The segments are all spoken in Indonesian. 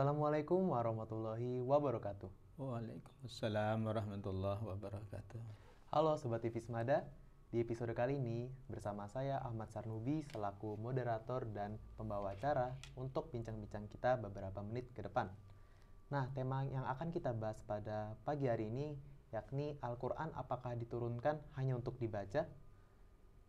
Assalamualaikum warahmatullahi wabarakatuh. Waalaikumsalam warahmatullahi wabarakatuh. Halo Sobat TV Semada, di episode kali ini bersama saya Ahmad Sarnubi selaku moderator dan pembawa acara untuk bincang-bincang kita beberapa menit ke depan. Nah, tema yang akan kita bahas pada pagi hari ini yakni Al-Quran apakah diturunkan hanya untuk dibaca?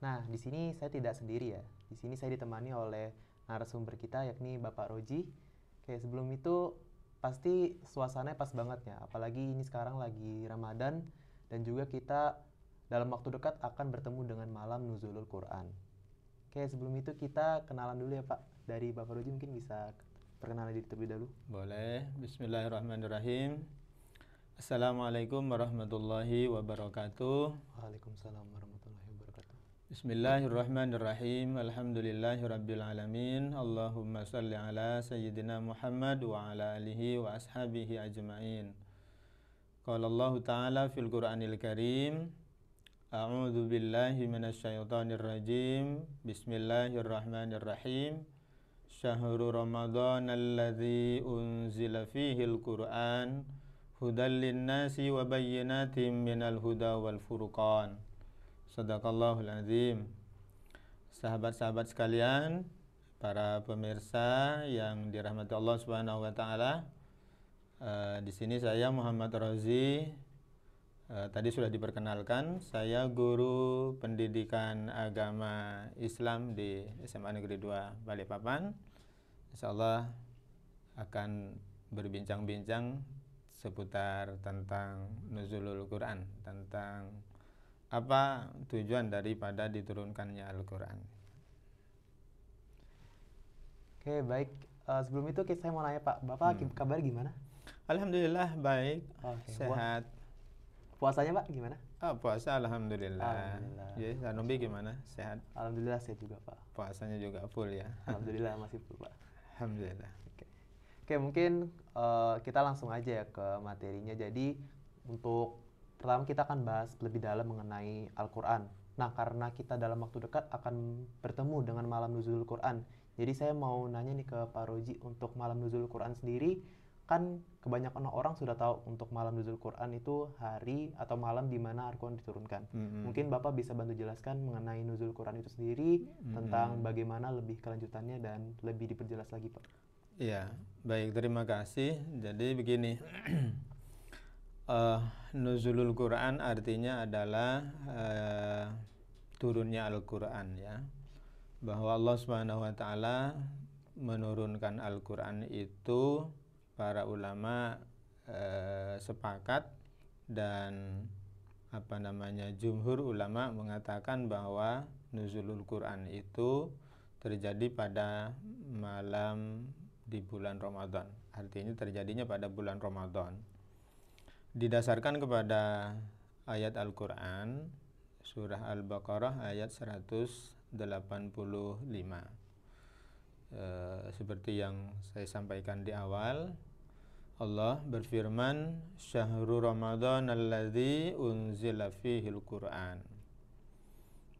Nah, di sini saya tidak sendiri ya. Di sini saya ditemani oleh narasumber kita yakni Bapak Roji. Kayak sebelum itu pasti suasananya pas banget ya. Apalagi ini sekarang lagi Ramadan dan juga kita dalam waktu dekat akan bertemu dengan malam Nuzulul Quran. Oke, sebelum itu kita kenalan dulu ya Pak. Dari Bapak Roji mungkin bisa perkenalan diri terlebih dahulu. Boleh. Bismillahirrahmanirrahim. Assalamualaikum warahmatullahi wabarakatuh. Waalaikumsalam warahmatullahi wabarakatuh. Bismillahirrahmanirrahim. Alhamdulillahirabbil alamin. Allahumma shalli ala sayyidina Muhammad wa ala alihi wa ashabihi ajmain. Qala Allah Ta'ala fil Qur'anil Karim. A'udzu billahi minasyaitonir rajim. Bismillahirrahmanirrahim. Syahrul Ramadan alladzi unzila fihil Qur'an hudal linnasi wa bayyinatin minal huda wal furqan. Shadaqallahul azim. Sahabat-sahabat sekalian, para pemirsa yang dirahmati Allah Subhanahu wa taala. Di sini saya Muhammad Rozi. Tadi sudah diperkenalkan, saya guru pendidikan agama Islam di SMA Negeri 2 Balikpapan. Insyaallah akan berbincang-bincang seputar tentang Nuzulul Quran, tentang apa tujuan daripada diturunkannya Al-Quran. Oke, baik. Sebelum itu saya mau nanya Pak, Bapak kabar gimana? Alhamdulillah baik, sehat. Puasanya Pak gimana? Puasa alhamdulillah. Jadi Sanubi gimana? Sehat? Alhamdulillah sehat juga Pak. Puasanya juga full ya? Alhamdulillah masih full Pak. Alhamdulillah. Oke, mungkin kita langsung aja ya ke materinya. Jadi untuk pertama kita akan bahas lebih dalam mengenai Al-Quran. Nah, karena kita dalam waktu dekat akan bertemu dengan malam Nuzulul Quran. Jadi saya mau nanya nih ke Pak Roji, untuk malam Nuzulul Quran sendiri, kan kebanyakan orang sudah tahu untuk malam Nuzulul Quran itu hari atau malam di mana Al-Quran diturunkan. Mungkin Bapak bisa bantu jelaskan mengenai Nuzulul Quran itu sendiri, tentang bagaimana lebih kelanjutannya dan lebih diperjelas lagi Pak. Iya, baik, terima kasih. Jadi begini. Nuzulul Quran artinya adalah turunnya Al-Quran ya. Bahwa Allah Subhanahu wa taala menurunkan Al-Quran itu para ulama sepakat, dan jumhur ulama mengatakan bahwa Nuzulul Quran itu terjadi pada malam di bulan Ramadan. Artinya terjadinya pada bulan Ramadan. Didasarkan kepada ayat Al-Quran surah Al-Baqarah ayat 185. Seperti yang saya sampaikan di awal, Allah berfirman, Syahrul Ramadan alladzi unzila fihil Quran.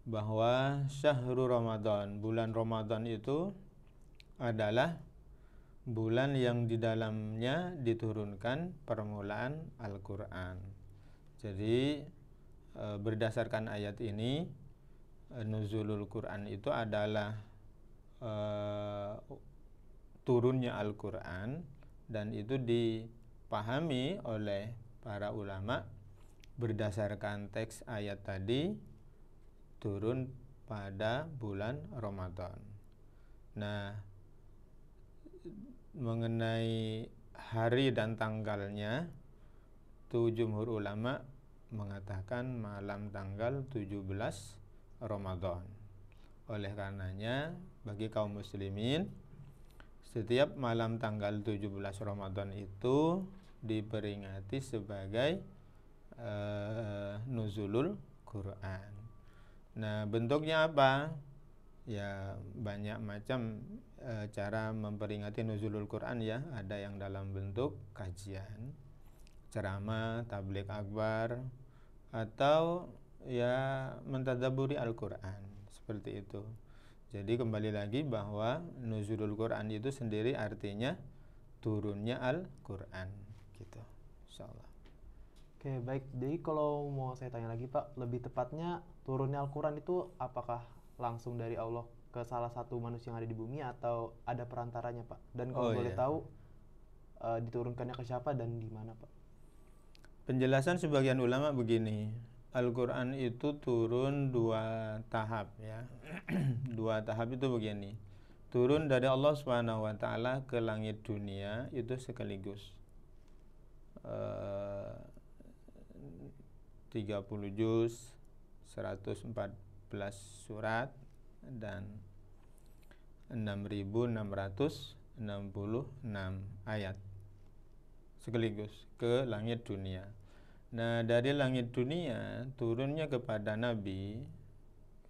Bahwa Syahrul Ramadan, bulan Ramadan itu adalah bulan yang di dalamnya diturunkan permulaan Al-Quran. Jadi berdasarkan ayat ini, Nuzulul Quran itu adalah turunnya Al-Quran, dan itu dipahami oleh para ulama berdasarkan teks ayat tadi, turun pada bulan Ramadan. Nah, mengenai hari dan tanggalnya, jumhur ulama mengatakan malam tanggal 17 Ramadan. Oleh karenanya bagi kaum muslimin, setiap malam tanggal 17 Ramadan itu diperingati sebagai Nuzulul Quran. Nah, bentuknya apa? Ya, banyak macam cara memperingati Nuzulul Quran ya. Ada yang dalam bentuk kajian, ceramah, tabligh akbar, atau ya mentadaburi Al-Quran, seperti itu. Jadi kembali lagi bahwa Nuzulul Quran itu sendiri artinya turunnya Al-Quran gitu, insyaallah. Oke, baik. Jadi kalau mau saya tanya lagi Pak, lebih tepatnya turunnya Al-Quran itu apakah langsung dari Allah ke salah satu manusia yang ada di bumi atau ada perantaranya Pak? Dan kalau Oh boleh iya. tahu diturunkannya ke siapa dan di mana Pak? Penjelasan sebagian ulama begini, Al-Quran itu turun 2 tahap ya. 2 tahap itu begini, turun dari Allah Subhanahu wa Ta'ala ke langit dunia itu sekaligus 30 juz, 114 surat, dan 6.666 ayat sekaligus ke langit dunia. Nah, dari langit dunia turunnya kepada Nabi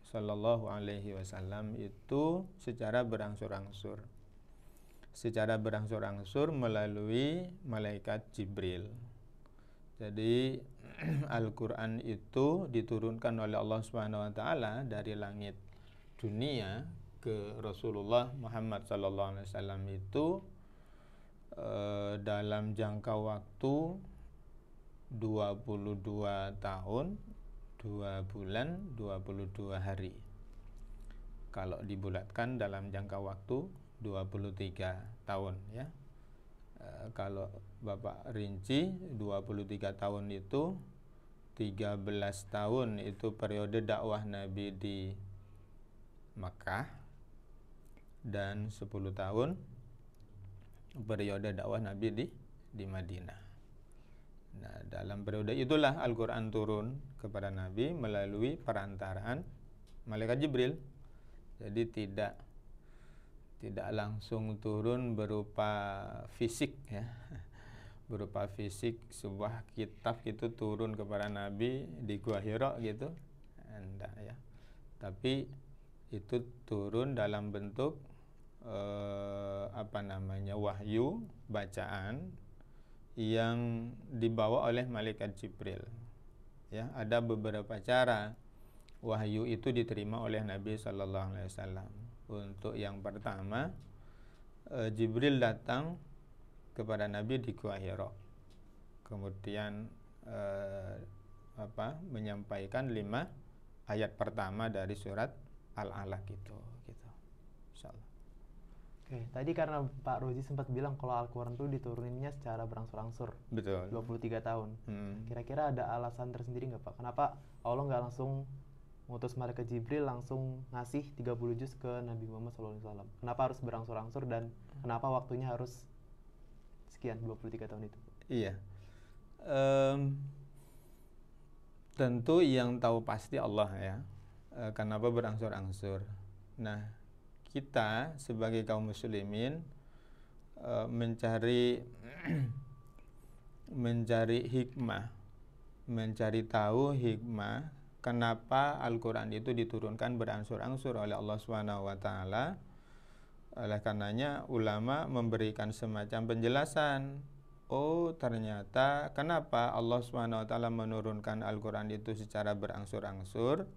Sallallahu Alaihi Wasallam itu secara berangsur-angsur. Secara berangsur-angsur melalui malaikat Jibril. Jadi Al-Quran itu diturunkan oleh Allah Subhanahu wa Ta'ala dari langit dunia ke Rasulullah Muhammad Sallallahu Alaihi Wasallam itu dalam jangka waktu 22 tahun 2 bulan 22 hari. Kalau dibulatkan dalam jangka waktu 23 tahun ya. Kalau Bapak rinci 23 tahun itu 13 tahun itu periode dakwah Nabi di Makkah, dan 10 tahun periode dakwah Nabi di Madinah. Nah, dalam periode itulah Al-Quran turun kepada Nabi melalui perantaraan malaikat Jibril. Jadi tidak langsung turun berupa fisik ya. Berupa fisik sebuah kitab itu turun kepada Nabi di Gua Hira gitu. Enggak ya. Tapi itu turun dalam bentuk wahyu bacaan yang dibawa oleh malaikat Jibril. Ya, ada beberapa cara wahyu itu diterima oleh Nabi Sallallahu Alaihi Wasallam. Untuk yang pertama, Jibril datang kepada Nabi di Gua Hira, kemudian menyampaikan 5 ayat pertama dari surat Al-Alaq gitu. Insyaallah. Oke, tadi karena Pak Rozi sempat bilang kalau Al-Quran itu dituruninnya secara berangsur-angsur. Betul. 23 tahun. Kira-kira ada alasan tersendiri nggak Pak? Kenapa Allah nggak langsung ngutus malaikat Jibril langsung ngasih 30 juz ke Nabi Muhammad SAW? Kenapa harus berangsur-angsur dan kenapa waktunya harus sekian 23 tahun itu? Iya. Tentu yang tahu pasti Allah ya. Kenapa berangsur-angsur? Nah, kita sebagai kaum muslimin mencari hikmah, mencari tahu hikmah kenapa Al-Quran itu diturunkan berangsur-angsur oleh Allah Subhanahu wa Ta'ala. Oleh karenanya ulama memberikan semacam penjelasan. Oh, ternyata kenapa Allah Subhanahu wa Ta'ala menurunkan Al-Quran itu secara berangsur-angsur?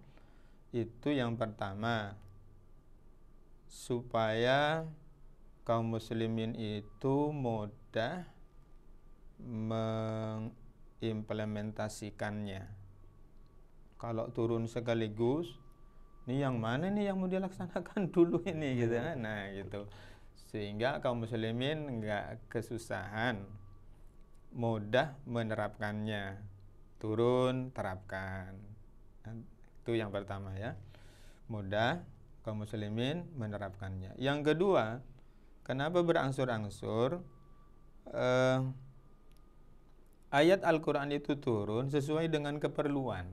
Itu yang pertama, supaya kaum muslimin itu mudah mengimplementasikannya. Kalau turun sekaligus, ini yang mana nih yang mau dilaksanakan dulu ini gitu kan? Nah gitu, sehingga kaum muslimin nggak kesusahan, mudah menerapkannya. Turun, terapkan. Itu yang pertama ya, mudah kaum muslimin menerapkannya. Yang kedua, kenapa berangsur-angsur? Ayat Al-Quran itu turun sesuai dengan keperluan.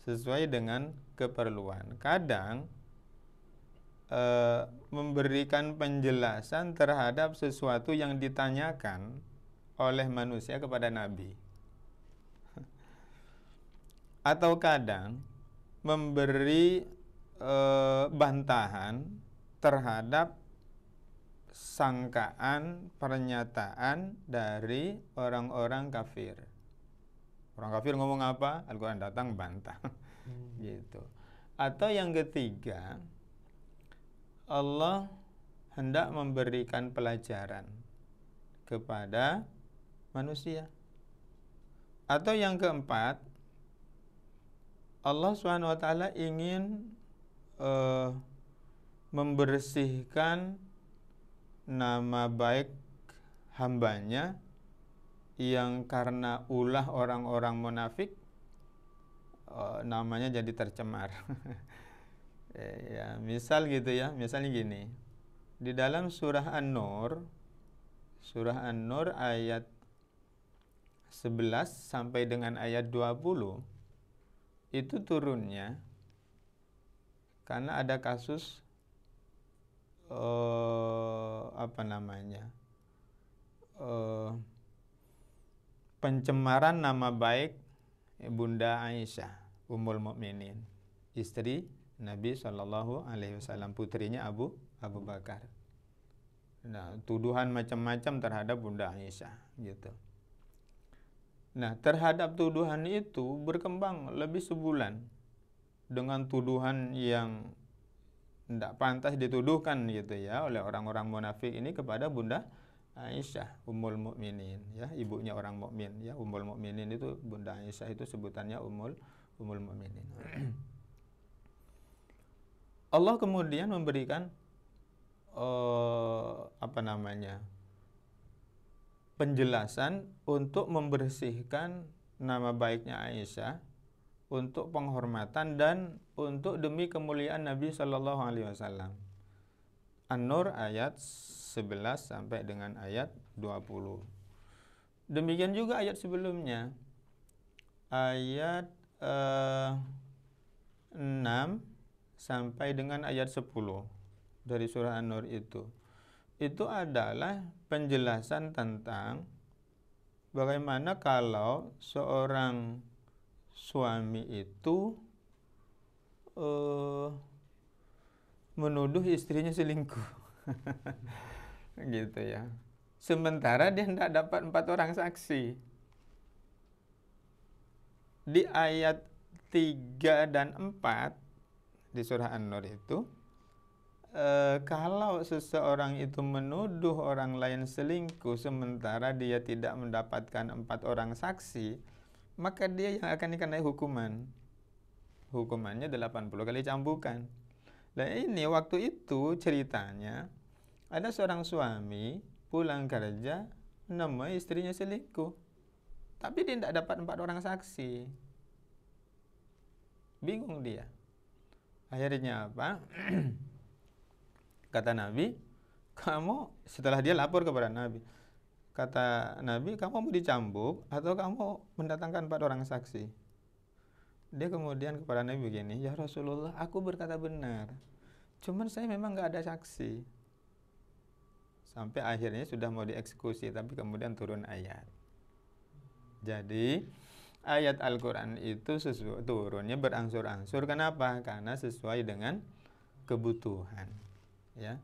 Sesuai dengan keperluan. Kadang memberikan penjelasan terhadap sesuatu yang ditanyakan oleh manusia kepada Nabi. Atau kadang memberi bantahan terhadap sangkaan, pernyataan dari orang-orang kafir. Orang kafir ngomong apa? Al-Quran datang bantah. Gitu. Atau yang ketiga, Allah hendak memberikan pelajaran kepada manusia. Atau yang keempat, Allah SWT ingin membersihkan nama baik hambanya yang karena ulah orang-orang munafik namanya jadi tercemar. Ya, misal gitu ya, misalnya gini. Di dalam surah An-Nur ayat 11 sampai dengan ayat 20 itu turunnya karena ada kasus pencemaran nama baik Bunda Aisyah Ummul Mukminin, istri Nabi SAW, putrinya Abu Bakar. Nah, tuduhan macam-macam terhadap Bunda Aisyah gitu. Nah, terhadap tuduhan itu berkembang lebih sebulan dengan tuduhan yang tidak pantas dituduhkan gitu ya oleh orang-orang munafik ini kepada Bunda Aisyah Ummul Mukminin, ya, ibunya orang mukmin, ya. Ummul Mukminin itu Bunda Aisyah itu sebutannya Ummul Mukminin. Allah kemudian memberikan penjelasan untuk membersihkan nama baiknya Aisyah, untuk penghormatan dan untuk demi kemuliaan Nabi Shallallahu Alaihi Wasallam. An-Nur ayat 11 sampai dengan ayat 20. Demikian juga ayat sebelumnya, ayat 6 sampai dengan ayat 10 dari surah An-Nur itu adalah penjelasan tentang bagaimana kalau seorang suami itu menuduh istrinya selingkuh. Gitu ya. Sementara dia tidak dapat 4 orang saksi. Di ayat 3 dan 4 di surah An-Nur itu, kalau seseorang itu menuduh orang lain selingkuh sementara dia tidak mendapatkan 4 orang saksi, maka dia yang akan dikenai hukuman. Hukumannya 80 kali cambukan. Nah, ini waktu itu ceritanya ada seorang suami pulang kerja menemui istrinya selingkuh, tapi dia tidak dapat 4 orang saksi. Bingung dia. Akhirnya apa? Kata Nabi, kamu, setelah dia lapor kepada Nabi, kata Nabi, kamu mau dicambuk atau kamu mendatangkan 4 orang saksi? Dia kemudian kepada Nabi begini, ya Rasulullah, aku berkata benar, cuman saya memang gak ada saksi. Sampai akhirnya sudah mau dieksekusi, tapi kemudian turun ayat. Jadi ayat Al-Quran itu turunnya berangsur-angsur. Kenapa? Karena sesuai dengan kebutuhan, ya.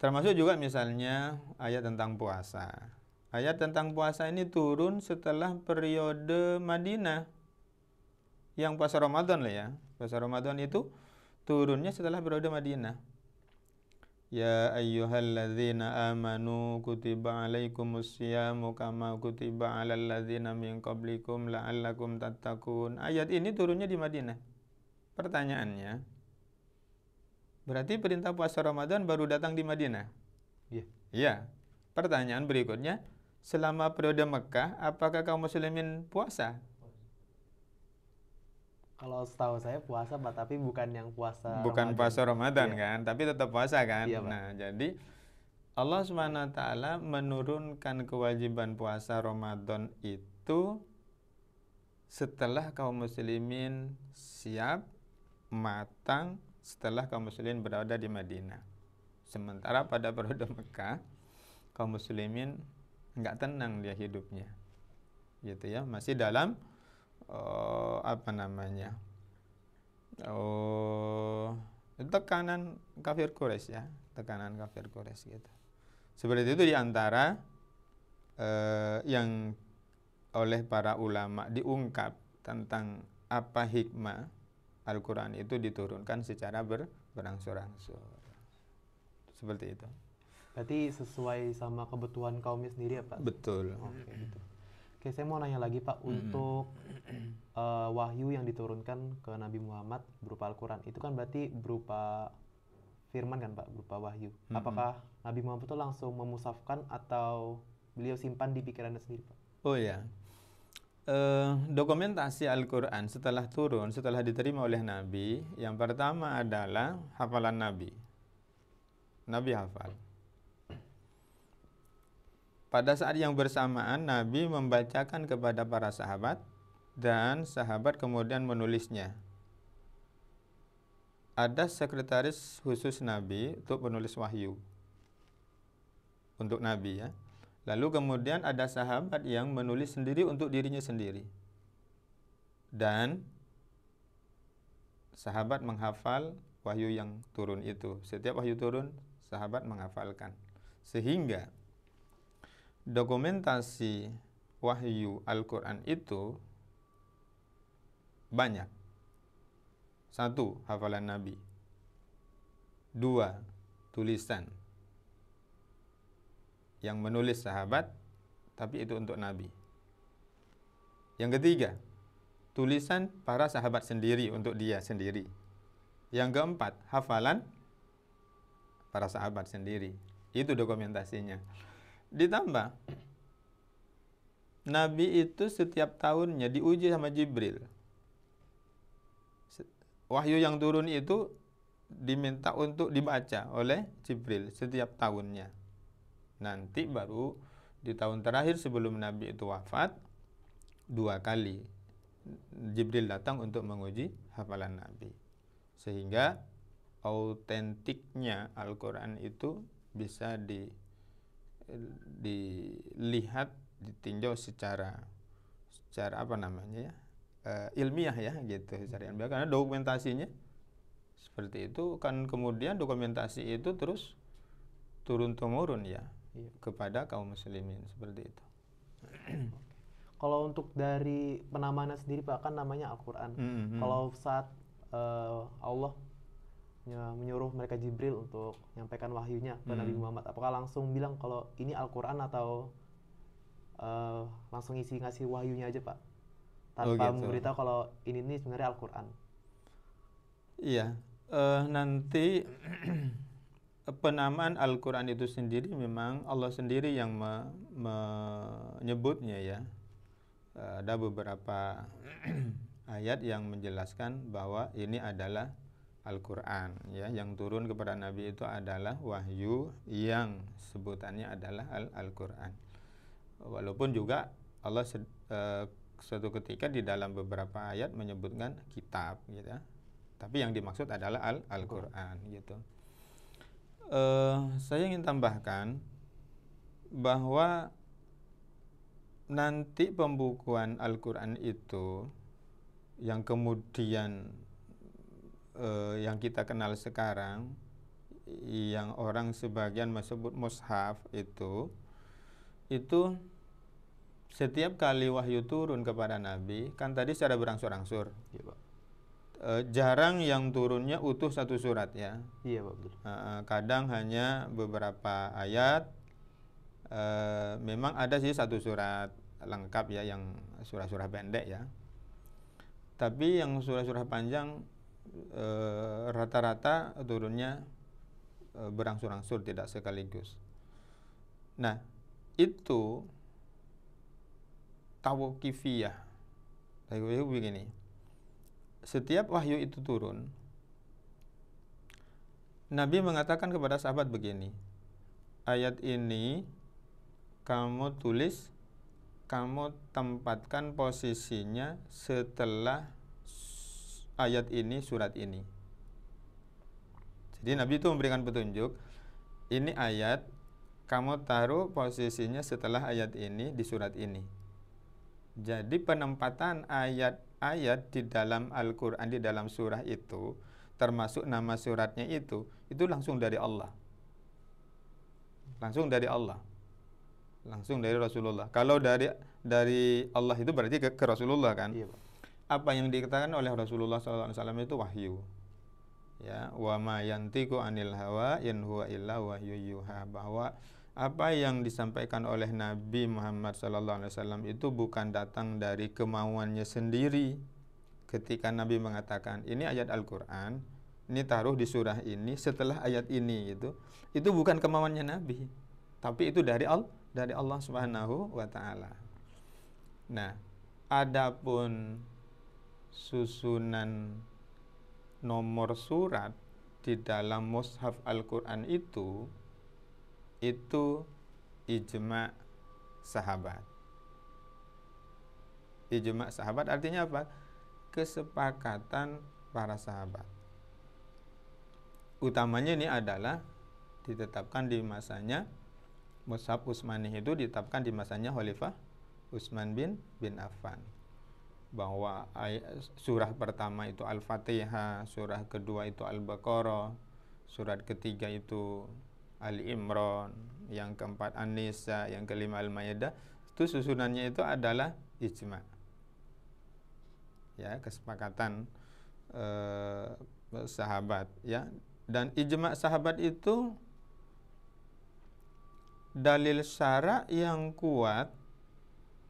Termasuk juga misalnya ayat tentang puasa. Ayat tentang puasa ini turun setelah periode Madinah, yang puasa Ramadan lah ya. Puasa Ramadan itu turunnya setelah periode Madinah. Ya ayyuhalladzina amanu kutiba alaikumusyamu kama kutiba alal ladzina min qablikum la'allakum tattaqun. Ayat ini turunnya di Madinah. Pertanyaannya, berarti perintah puasa Ramadan baru datang di Madinah? Iya. Iya. Pertanyaan berikutnya, selama periode Mekah apakah kaum muslimin puasa? Kalau setahu saya puasa, Pak, tapi bukan yang puasa Bukan Ramadan. puasa Ramadan, Iya. kan, tapi tetap puasa kan. Iya, Pak. Nah, jadi Allah SWT menurunkan kewajiban puasa Ramadan itu setelah kaum muslimin siap, matang, setelah kaum muslimin berada di Madinah. Sementara pada periode Mekah, kaum muslimin nggak tenang dia hidupnya, gitu ya, masih dalam tekanan kafir Quraisy, ya, tekanan kafir Quraisy gitu. Seperti itu diantara yang oleh para ulama diungkap tentang apa hikmah Al-Quran itu diturunkan secara berangsur-angsur. seperti itu. Berarti sesuai sama kebutuhan kaumnya sendiri ya Pak? Betul. Oke, gitu. Oke, saya mau nanya lagi Pak, untuk wahyu yang diturunkan ke Nabi Muhammad berupa Al-Quran, itu kan berarti berupa firman kan Pak, berupa wahyu. Apakah Nabi Muhammad itu langsung memusafkan atau beliau simpan di pikirannya sendiri Pak? Oh ya, dokumentasi Al-Quran setelah turun, setelah diterima oleh Nabi, yang pertama adalah hafalan Nabi. Nabi hafal. Pada saat yang bersamaan, Nabi membacakan kepada para sahabat, dan sahabat kemudian menulisnya. Ada sekretaris khusus Nabi untuk penulis wahyu untuk Nabi ya. Lalu kemudian ada sahabat yang menulis sendiri untuk dirinya sendiri. Dan sahabat menghafal wahyu yang turun itu. Setiap wahyu turun, sahabat menghafalkan. Sehingga dokumentasi wahyu Al-Quran itu banyak. 1. Hafalan Nabi. 2. Tulisan yang menulis sahabat, tapi itu untuk Nabi. Yang ketiga, tulisan para sahabat sendiri untuk dia sendiri. Yang keempat, hafalan para sahabat sendiri. Itu dokumentasinya. Ditambah, Nabi itu setiap tahunnya diuji sama Jibril. Wahyu yang turun itu diminta untuk dibaca oleh Jibril setiap tahunnya. Nanti baru di tahun terakhir sebelum Nabi itu wafat, 2 kali Jibril datang untuk menguji hafalan Nabi. Sehingga autentiknya Al-Quran itu bisa dilihat, ditinjau secara apa namanya ya, ilmiah ya gitu, secara ilmiah, karena dokumentasinya seperti itu kan. Kemudian dokumentasi itu terus turun-temurun ya kepada kaum muslimin, seperti itu. Kalau untuk dari penamaannya sendiri Pak, kan namanya Al-Quran. Kalau saat Allah menyuruh mereka Jibril untuk menyampaikan wahyunya ke Nabi Muhammad, apakah langsung bilang kalau ini Al-Quran atau langsung ngasih wahyunya aja Pak, tanpa memberitahu kalau ini sebenarnya Al-Quran? Iya, nanti penamaan Al-Quran itu sendiri memang Allah sendiri yang menyebutnya ya. Ada beberapa ayat yang menjelaskan bahwa ini adalah Al-Quran ya, yang turun kepada Nabi itu adalah wahyu yang sebutannya adalah Al-Quran. Walaupun juga Allah suatu ketika di dalam beberapa ayat menyebutkan kitab gitu ya. Tapi yang dimaksud adalah Al-Quran gitu. Saya ingin tambahkan bahwa nanti pembukuan Al-Quran itu yang kemudian yang kita kenal sekarang, yang orang sebagian menyebut mushaf, itu setiap kali wahyu turun kepada Nabi kan tadi secara berangsur-angsur. Iya Pak. Jarang yang turunnya utuh satu surat ya. Iya Pak, betul. Kadang hanya beberapa ayat. Memang ada sih satu surat lengkap ya, yang surah-surah pendek ya. Tapi yang surah-surah panjang rata-rata turunnya berangsur-angsur, tidak sekaligus. Nah, itu tawqifiyah. Tawqifiyah begini. Setiap wahyu itu turun, Nabi mengatakan kepada sahabat begini, ayat ini kamu tulis, kamu tempatkan posisinya setelah ayat ini, surat ini. Jadi Nabi itu memberikan petunjuk, ini ayat, kamu taruh posisinya setelah ayat ini di surat ini. Jadi penempatan ayat-ayat di dalam Al-Quran, di dalam surah itu, termasuk nama suratnya itu langsung dari Allah. Langsung dari Allah. Langsung dari Rasulullah. Kalau dari Allah itu berarti ke Rasulullah kan? Iya Pak. Apa yang dikatakan oleh Rasulullah SAW itu wahyu. ya, wa ma yantiqu anil hawa in huwa illa wahyu yuha, bahwa apa yang disampaikan oleh Nabi Muhammad SAW itu bukan datang dari kemauannya sendiri. Ketika Nabi mengatakan ini ayat Al-Quran, ini taruh di surah ini setelah ayat ini, itu bukan kemauannya Nabi, tapi itu dari Allah Subhanahu wa Ta'ala. Nah, adapun susunan nomor surat di dalam mushaf Al-Quran itu ijma' sahabat. Ijma' sahabat artinya apa? Kesepakatan para sahabat. Utamanya ini adalah ditetapkan di masanya mushaf Utsmani, itu ditetapkan di masanya Khalifah Utsman bin Affan, bahwa surah pertama itu Al-Fatihah, surah kedua itu Al-Baqarah, surat ketiga itu Ali Imran, yang keempat An-Nisa, yang kelima Al-Maidah, itu susunannya itu adalah ijma'. Ya, kesepakatan sahabat, ya. Dan ijma' sahabat itu dalil syara' yang kuat,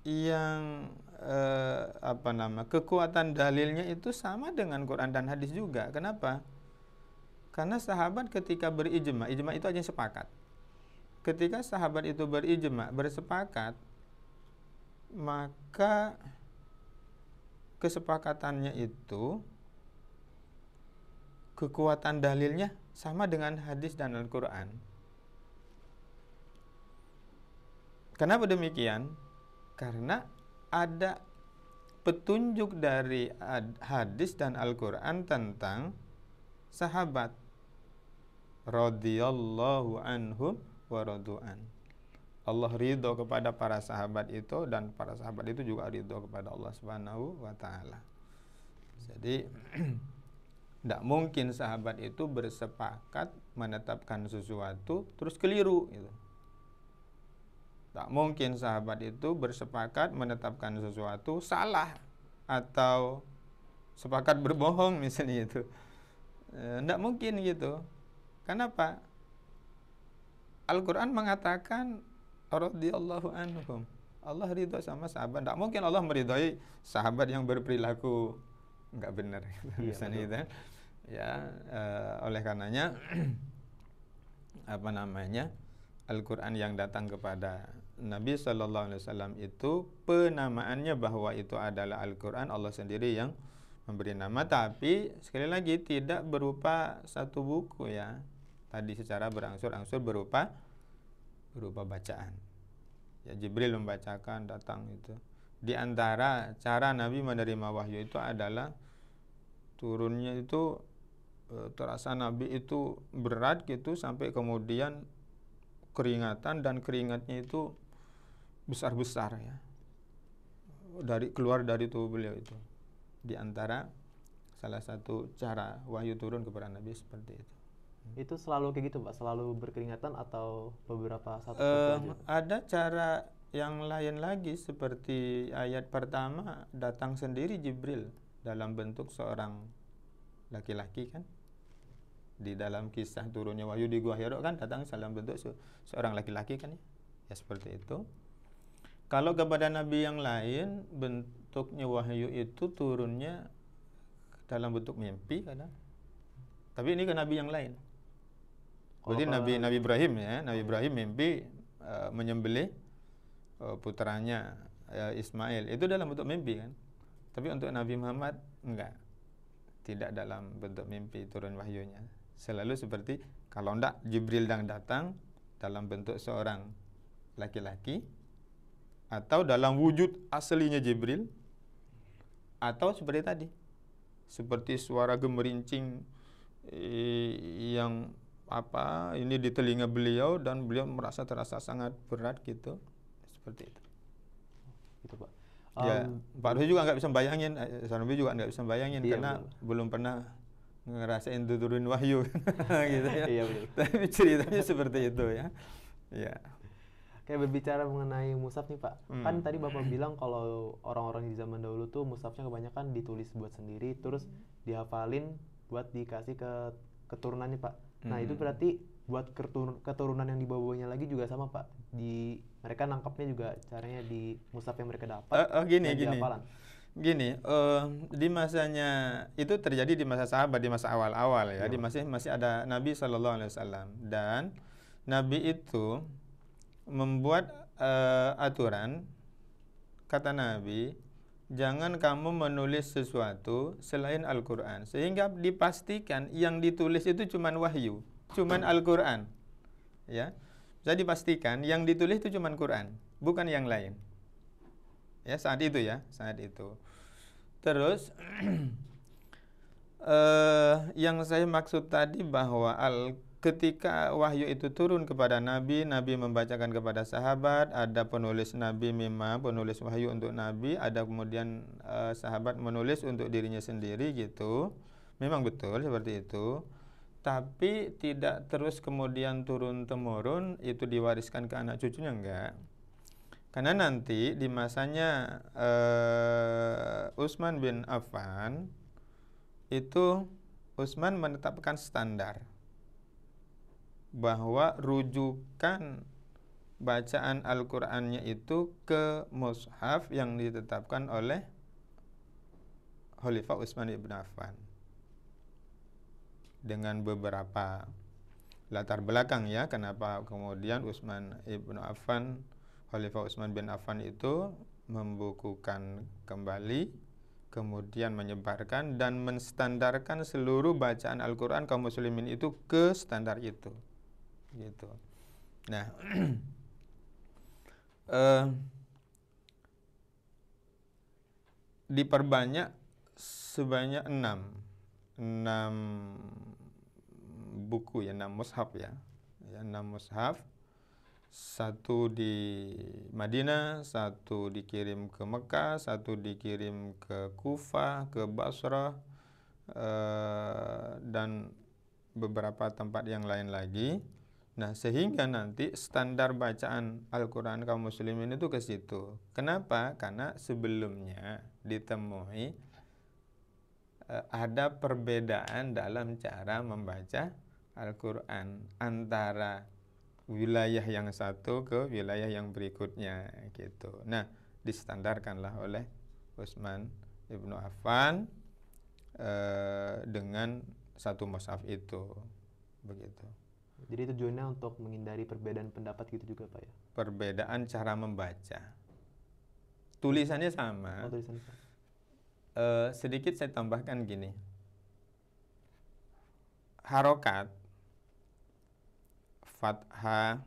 yang kekuatan dalilnya itu sama dengan Quran dan hadis juga. Kenapa? Karena sahabat ketika berijma', ijma' itu aja sepakat. Ketika sahabat itu berijma', bersepakat, maka kesepakatannya itu kekuatan dalilnya sama dengan hadis dan Al-Quran. Kenapa demikian? Karena ada petunjuk dari hadis dan Al-Quran tentang sahabat radhiyallahu anhum wa radu'an. Allah ridho kepada para sahabat itu, dan para sahabat itu juga ridho kepada Allah Subhanahu wa Ta'ala. Jadi tidak mungkin sahabat itu bersepakat menetapkan sesuatu terus keliru gitu. Tak mungkin sahabat itu bersepakat menetapkan sesuatu salah atau sepakat berbohong misalnya itu. Tidak mungkin gitu. Kenapa? Al-Quran mengatakan radhiyallahu anhum. Allah ridho sama sahabat. Tidak mungkin Allah meridhoi sahabat yang berperilaku nggak benar. Misalnya gitu. Ya, oleh karenanya Al-Quran yang datang kepada Nabi SAW itu penamaannya bahwa itu adalah Al-Quran, Allah sendiri yang memberi nama, tapi sekali lagi tidak berupa satu buku, ya. Tadi secara berangsur-angsur berupa bacaan. Ya, Jibril membacakan, datang itu. Di antara cara Nabi menerima wahyu itu adalah turunnya itu terasa Nabi itu berat gitu, sampai kemudian keringatan, dan keringatnya itu besar-besar, ya, keluar dari tubuh beliau itu. Di antara salah satu cara wahyu turun kepada Nabi seperti itu. Itu selalu kayak gitu, Pak? Selalu berkeringatan atau beberapa satu ada cara yang lain lagi, seperti ayat pertama datang sendiri Jibril dalam bentuk seorang laki-laki, kan? Di dalam kisah turunnya wahyu di Gua Hira kan datang dalam bentuk seorang laki-laki, kan, ya? Ya, seperti itu. Kalau kepada nabi yang lain bentuknya wahyu itu turunnya dalam bentuk mimpi kadang. Tapi ini ke nabi yang lain. Berarti Nabi Ibrahim, ya, Nabi Ibrahim mimpi menyembelih putranya Ismail, itu dalam bentuk mimpi, kan. Tapi untuk Nabi Muhammad enggak. Tidak dalam bentuk mimpi turun wahyunya. Selalu seperti kalau enggak Jibril yang datang dalam bentuk seorang laki-laki, atau dalam wujud aslinya Jibril, atau seperti tadi, seperti suara gemerincing yang ini di telinga beliau, dan beliau terasa sangat berat gitu, seperti itu. Gitu, Pak. Ya, Pak Ruhi juga nggak bisa bayangin, Sarnabi juga nggak bisa bayangin, iya, karena betul. Belum pernah ngerasain turun wahyu, gitu ya. Iya, betul. Tapi ceritanya seperti itu, ya. Ya. Kayak berbicara mengenai mushaf nih, Pak. Kan tadi Bapak bilang kalau orang-orang di zaman dahulu tuh mushafnya kebanyakan ditulis buat sendiri, terus dihafalin buat dikasih ke keturunannya Pak. Nah itu Hmm. berarti buat keturunan yang di bawah-bawahnya lagi juga sama Pak. Mereka nangkapnya juga caranya di mushaf yang mereka dapat Gini dan di gini hafalan. gini di masanya itu terjadi di masa sahabat, di masa awal-awal ya, Iya di Pak. masih ada Nabi Shallallahu Alaihi Wasallam, dan Nabi itu membuat aturan. Kata Nabi, jangan kamu menulis sesuatu selain Al-Quran, sehingga dipastikan yang ditulis itu cuman wahyu, cuman Al-Quran, ya. Bisa dipastikan yang ditulis itu cuman Quran, bukan yang lain. Ya, saat itu ya, saat itu. Terus yang saya maksud tadi bahwa ketika wahyu itu turun kepada Nabi, Nabi membacakan kepada sahabat, ada penulis Nabi memang penulis wahyu untuk Nabi, ada kemudian sahabat menulis untuk dirinya sendiri gitu. Memang betul seperti itu. Tapi tidak terus kemudian turun-temurun itu diwariskan ke anak cucunya, enggak. Karena nanti di masanya Utsman bin Affan itu Utsman menetapkan standar bahwa rujukan bacaan Al-Qur'annya itu ke mushaf yang ditetapkan oleh Khalifah Utsman bin Affan, dengan beberapa latar belakang ya, kenapa kemudian Khalifah Utsman bin Affan itu membukukan kembali, kemudian menyebarkan dan menstandarkan seluruh bacaan Al-Quran kaum muslimin itu ke standar itu, gitu. Nah, diperbanyak sebanyak 6 buku ya, 6 mushaf ya, 6 mushaf. Satu di Madinah, satu dikirim ke Mekah, satu dikirim ke Kufah, ke Basrah, dan beberapa tempat yang lain lagi. Nah, sehingga nanti standar bacaan Al-Quran kaum muslimin itu ke situ. Kenapa? Karena sebelumnya ditemui ada perbedaan dalam cara membaca Al-Quran antara wilayah yang satu ke wilayah yang berikutnya gitu. Nah, distandarkanlah oleh Utsman ibnu Affan dengan satu mushaf itu, begitu. Jadi tujuannya untuk menghindari perbedaan pendapat gitu juga Pak ya? Perbedaan cara membaca. Tulisannya sama. Oh, tulisannya sama. Sedikit saya tambahkan gini. Harokat, fathah,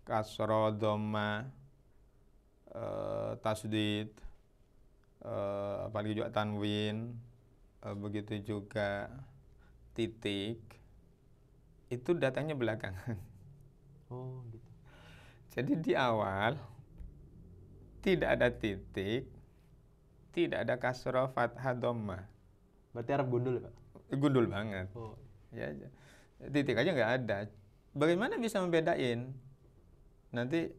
kasroh, dhamma, tasdid, apalagi juga tanwin, begitu juga titik, itu datangnya belakangan. Oh gitu. Jadi di awal tidak ada titik, tidak ada kasroh, fathah, dhamma. Berarti Arab gundul ya Pak? Gundul banget. Oh. Ya, titik aja nggak ada. Bagaimana bisa membedain? Nanti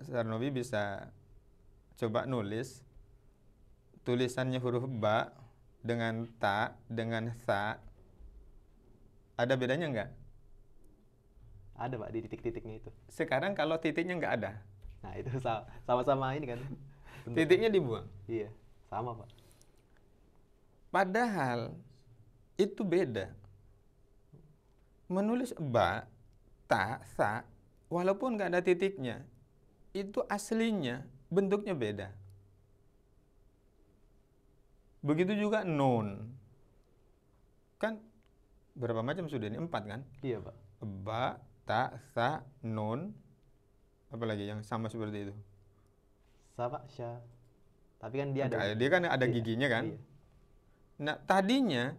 Sarnobi bisa coba nulis tulisannya huruf ba dengan ta dengan sa, ada bedanya nggak? Ada Pak di titik-titiknya itu. Sekarang kalau titiknya nggak ada, Nah itu sama-sama ini kan. titiknya dibuang. Iya, sama Pak. Padahal itu beda. Menulis ba, ta, sa, walaupun nggak ada titiknya, itu aslinya bentuknya beda. Begitu juga nun. Kan berapa macam sudah ini? 4 kan? Iya Pak. Ba, ta, sa, nun. Apalagi yang sama seperti itu? Sa Pak, sya. Tapi kan dia ada. Dia kan ada Iya, giginya kan? Iya. Nah, tadinya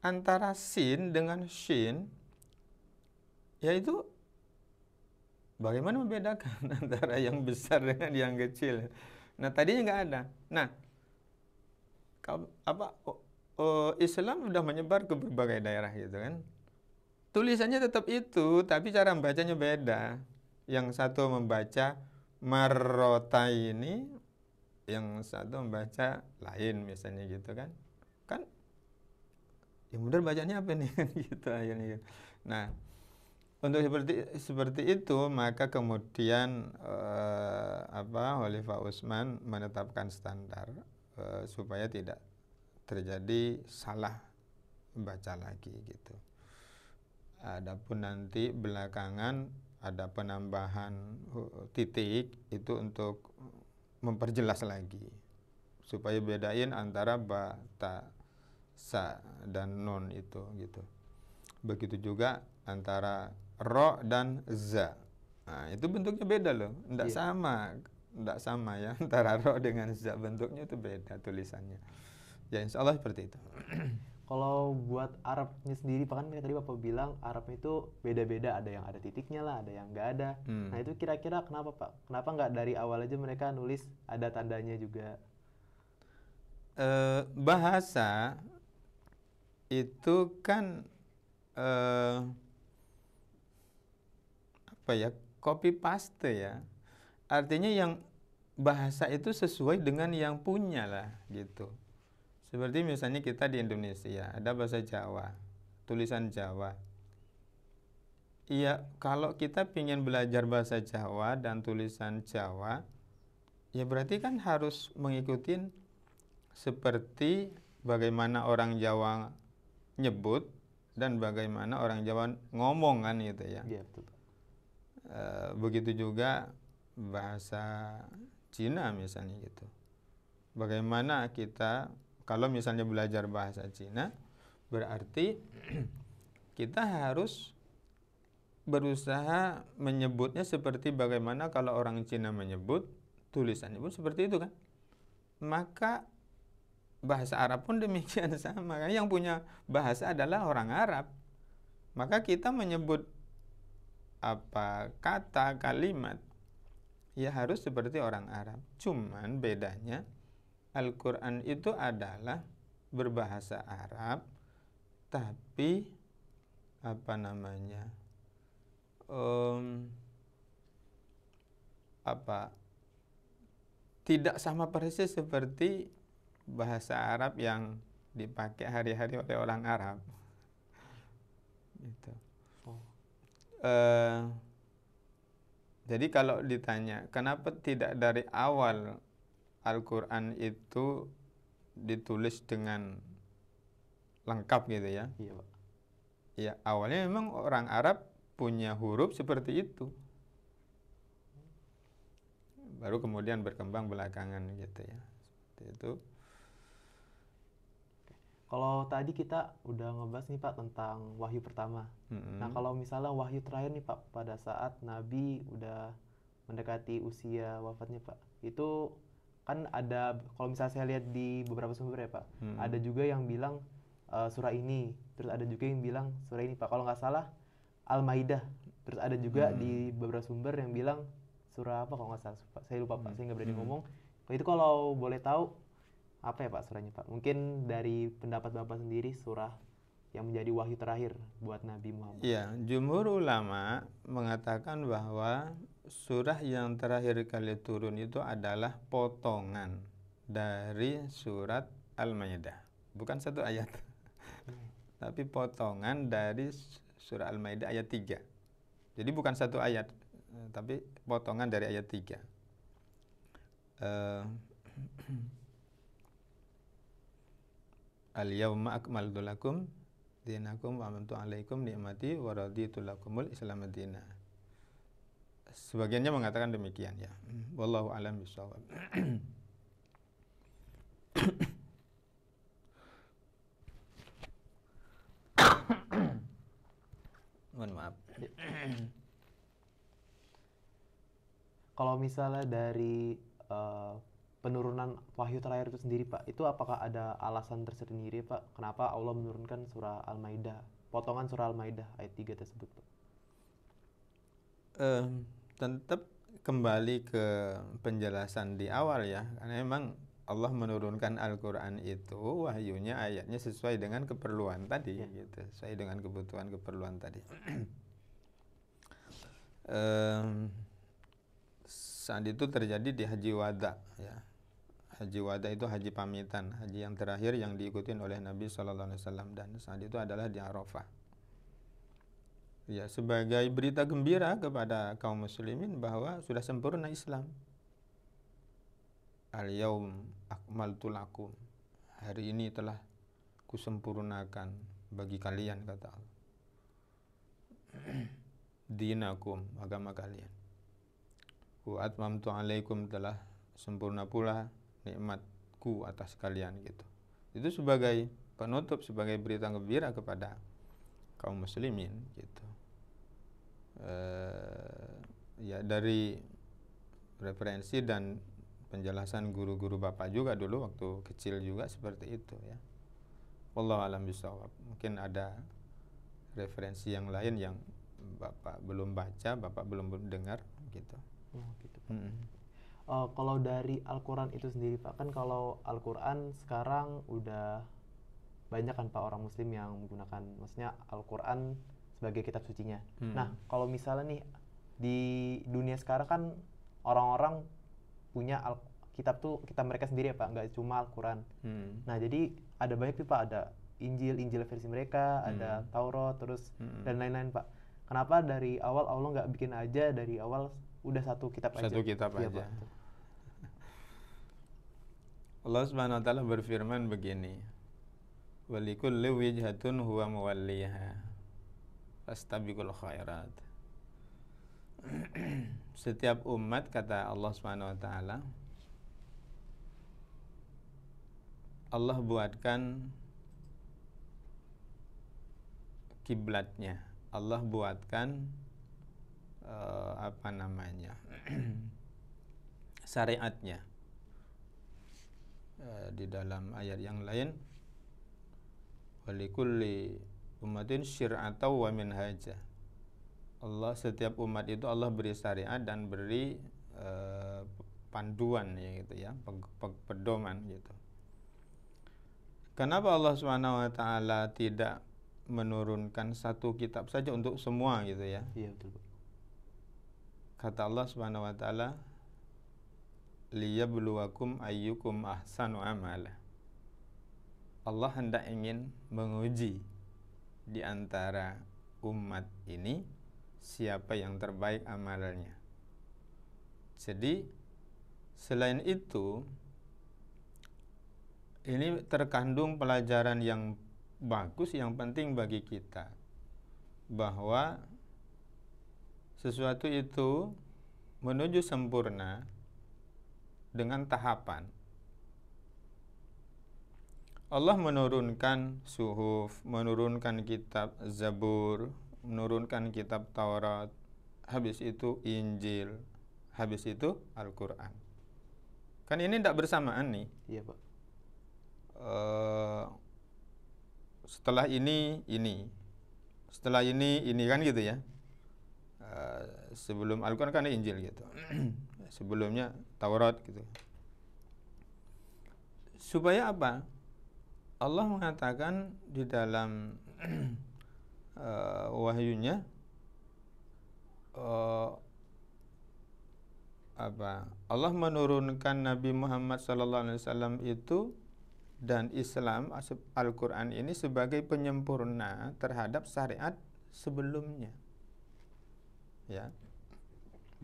antara sin dengan shin, yaitu bagaimana membedakan antara yang besar dengan yang kecil. Nah, tadinya nggak ada. Nah, Islam sudah menyebar ke berbagai daerah gitu kan. Tulisannya tetap itu, tapi cara membacanya beda. Yang satu membaca marrotaini, yang satu membaca lain misalnya gitu kan. Kan yang benar bacanya apa nih kan gitu akhirnya. Nah, untuk seperti itu maka kemudian Khalifah Utsman menetapkan standar supaya tidak terjadi salah baca lagi gitu. Adapun nanti belakangan ada penambahan titik itu untuk memperjelas lagi supaya bedain antara ba, ta, sa dan nun itu gitu. Begitu juga antara ro dan za. Nah, itu bentuknya beda loh, enggak Iya. sama ya antara ro dengan za, bentuknya itu beda tulisannya. Ya insya Allah seperti itu. Kalau buat Arabnya sendiri, Pak, kan tadi Bapak bilang Arabnya itu beda-beda, ada yang ada titiknya lah, ada yang nggak ada. Nah itu kira-kira kenapa Pak? Kenapa nggak dari awal aja mereka nulis ada tandanya juga? Bahasa itu kan apa ya, copy paste ya. Artinya yang bahasa itu sesuai dengan yang punya lah gitu. Seperti misalnya kita di Indonesia ada bahasa Jawa, tulisan Jawa. Iya, kalau kita ingin belajar bahasa Jawa dan tulisan Jawa, ya berarti kan harus mengikuti seperti bagaimana orang Jawa nyebut dan bagaimana orang Jawa ngomong kan gitu ya. Iya betul Pak. Begitu juga bahasa Cina misalnya gitu. Bagaimana kita kalau misalnya belajar bahasa Cina, berarti kita harus berusaha menyebutnya seperti bagaimana kalau orang Cina menyebut, tulisannya pun seperti itu kan. Maka bahasa Arab pun demikian sama kan. Yang punya bahasa adalah orang Arab. Maka kita menyebut apa kata, kalimat, ya harus seperti orang Arab. Cuman bedanya Al-Quran itu adalah berbahasa Arab, tapi apa namanya, tidak sama persis seperti bahasa Arab yang dipakai hari-hari oleh orang Arab. Gitu. Jadi kalau ditanya kenapa tidak dari awal Al-Quran itu ditulis dengan lengkap gitu ya. Iya Pak. Ya awalnya memang orang Arab punya huruf seperti itu. Baru kemudian berkembang belakangan gitu ya. Seperti itu. Kalau tadi kita udah ngebahas nih Pak tentang wahyu pertama. Nah kalau misalnya wahyu terakhir nih Pak, pada saat Nabi udah mendekati usia wafatnya Pak, itu kan ada, kalau misalnya saya lihat di beberapa sumber ya Pak, ada juga yang bilang surah ini, terus ada juga yang bilang surah ini Pak. Kalau nggak salah Al-Maidah, terus ada juga di beberapa sumber yang bilang surah apa kalau nggak salah Pak. Saya lupa Pak, saya nggak berani ngomong. Itu kalau boleh tahu apa ya Pak surahnya Pak? Mungkin dari pendapat Bapak sendiri surah yang menjadi wahyu terakhir buat Nabi Muhammad. Ya, jumhur ulama mengatakan bahwa surah yang terakhir kali turun itu adalah potongan dari surat Al-Maidah. Bukan satu ayat. Tapi potongan dari surah Al-Maidah ayat 3. Jadi bukan satu ayat, tapi potongan dari ayat 3. Al-yawma akmaltu lakum dinakum wa amantu alaikum ni'mati wa raditu lakumul Islam madina. Sebagiannya mengatakan demikian ya. Wallahu a'lam bishawab. Mohon maaf. Kalau misalnya dari penurunan wahyu terakhir itu sendiri Pak, itu apakah ada alasan tersendiri Pak kenapa Allah menurunkan surah Al-Maidah, potongan surah Al-Maidah ayat 3 tersebut Pak? Tetap kembali ke penjelasan di awal ya, karena memang Allah menurunkan Al-Quran itu wahyunya ayatnya sesuai dengan keperluan tadi gitu, sesuai dengan kebutuhan keperluan tadi. Saat itu terjadi di Haji Wada ya. Haji wada itu haji pamitan, haji yang terakhir yang diikutin oleh Nabi SAW, dan saat itu adalah di Arafah. Ya, sebagai berita gembira kepada kaum muslimin bahwa sudah sempurna Islam. Al-yaum akmaltu lakum. Hari ini telah kusempurnakan bagi kalian, kata Allah. Dinakum, agama kalian. Wa atmamtu alaikum, telah sempurna pula nikmatku atas kalian, gitu. Itu sebagai penutup, sebagai berita gembira kepada kaum muslimin, gitu. Ya, dari referensi dan penjelasan guru-guru Bapak juga dulu waktu kecil juga seperti itu, ya. Wallahu a'lam bishawab. Mungkin ada referensi yang lain yang Bapak belum baca, Bapak belum dengar, gitu. Oh, gitu, Pak. Kalau dari Al-Quran itu sendiri, Pak, kan kalau Al-Quran sekarang udah banyak kan Pak orang Muslim yang menggunakan, maksudnya Al-Quran sebagai kitab sucinya. Nah, kalau misalnya nih di dunia sekarang kan orang-orang punya kitab mereka sendiri ya Pak, nggak cuma Al-Quran. Nah, jadi ada banyak tuh Pak, ada Injil versi mereka, ada Taurat, terus dan lain-lain Pak. Kenapa dari awal Allah nggak bikin aja dari awal udah satu kitab aja? Satu kitab ya, aja. Pak. Allah Subhanahu wa taala berfirman begini. Walikulli wijhatun huwa muwalliha fastabiqul khairat. Setiap umat, kata Allah Subhanahu wa taala, Allah buatkan kiblatnya. Allah buatkan syariatnya. Di dalam ayat yang lain, walikulli ummatin syir'atan wa minhaja. Allah, setiap umat itu Allah beri syariat dan beri panduan, ya gitu ya, pedoman gitu. Kenapa Allah Subhanahu wa taala tidak menurunkan satu kitab saja untuk semua, gitu ya? Iya, betul, Pak. Kata Allah Subhanahu wa taala, liyabluwakum ayyukum ahsanu amala. Allah hendak ingin menguji di antara umat ini siapa yang terbaik amalnya. Jadi selain itu, ini terkandung pelajaran yang bagus, yang penting bagi kita, bahwa sesuatu itu menuju sempurna dengan tahapan. Allah menurunkan suhuf, menurunkan kitab Zabur, menurunkan kitab Taurat, habis itu Injil, habis itu Al-Quran. Kan ini tidak bersamaan nih. Iya, Pak. Setelah ini, setelah ini kan, gitu ya. Sebelum Al-Quran kan Injil, gitu. Sebelumnya Taurat, gitu. Supaya apa? Allah mengatakan di dalam wahyunya, Allah menurunkan Nabi Muhammad SAW itu dan Islam, Al-Quran ini sebagai penyempurna terhadap syariat sebelumnya, ya,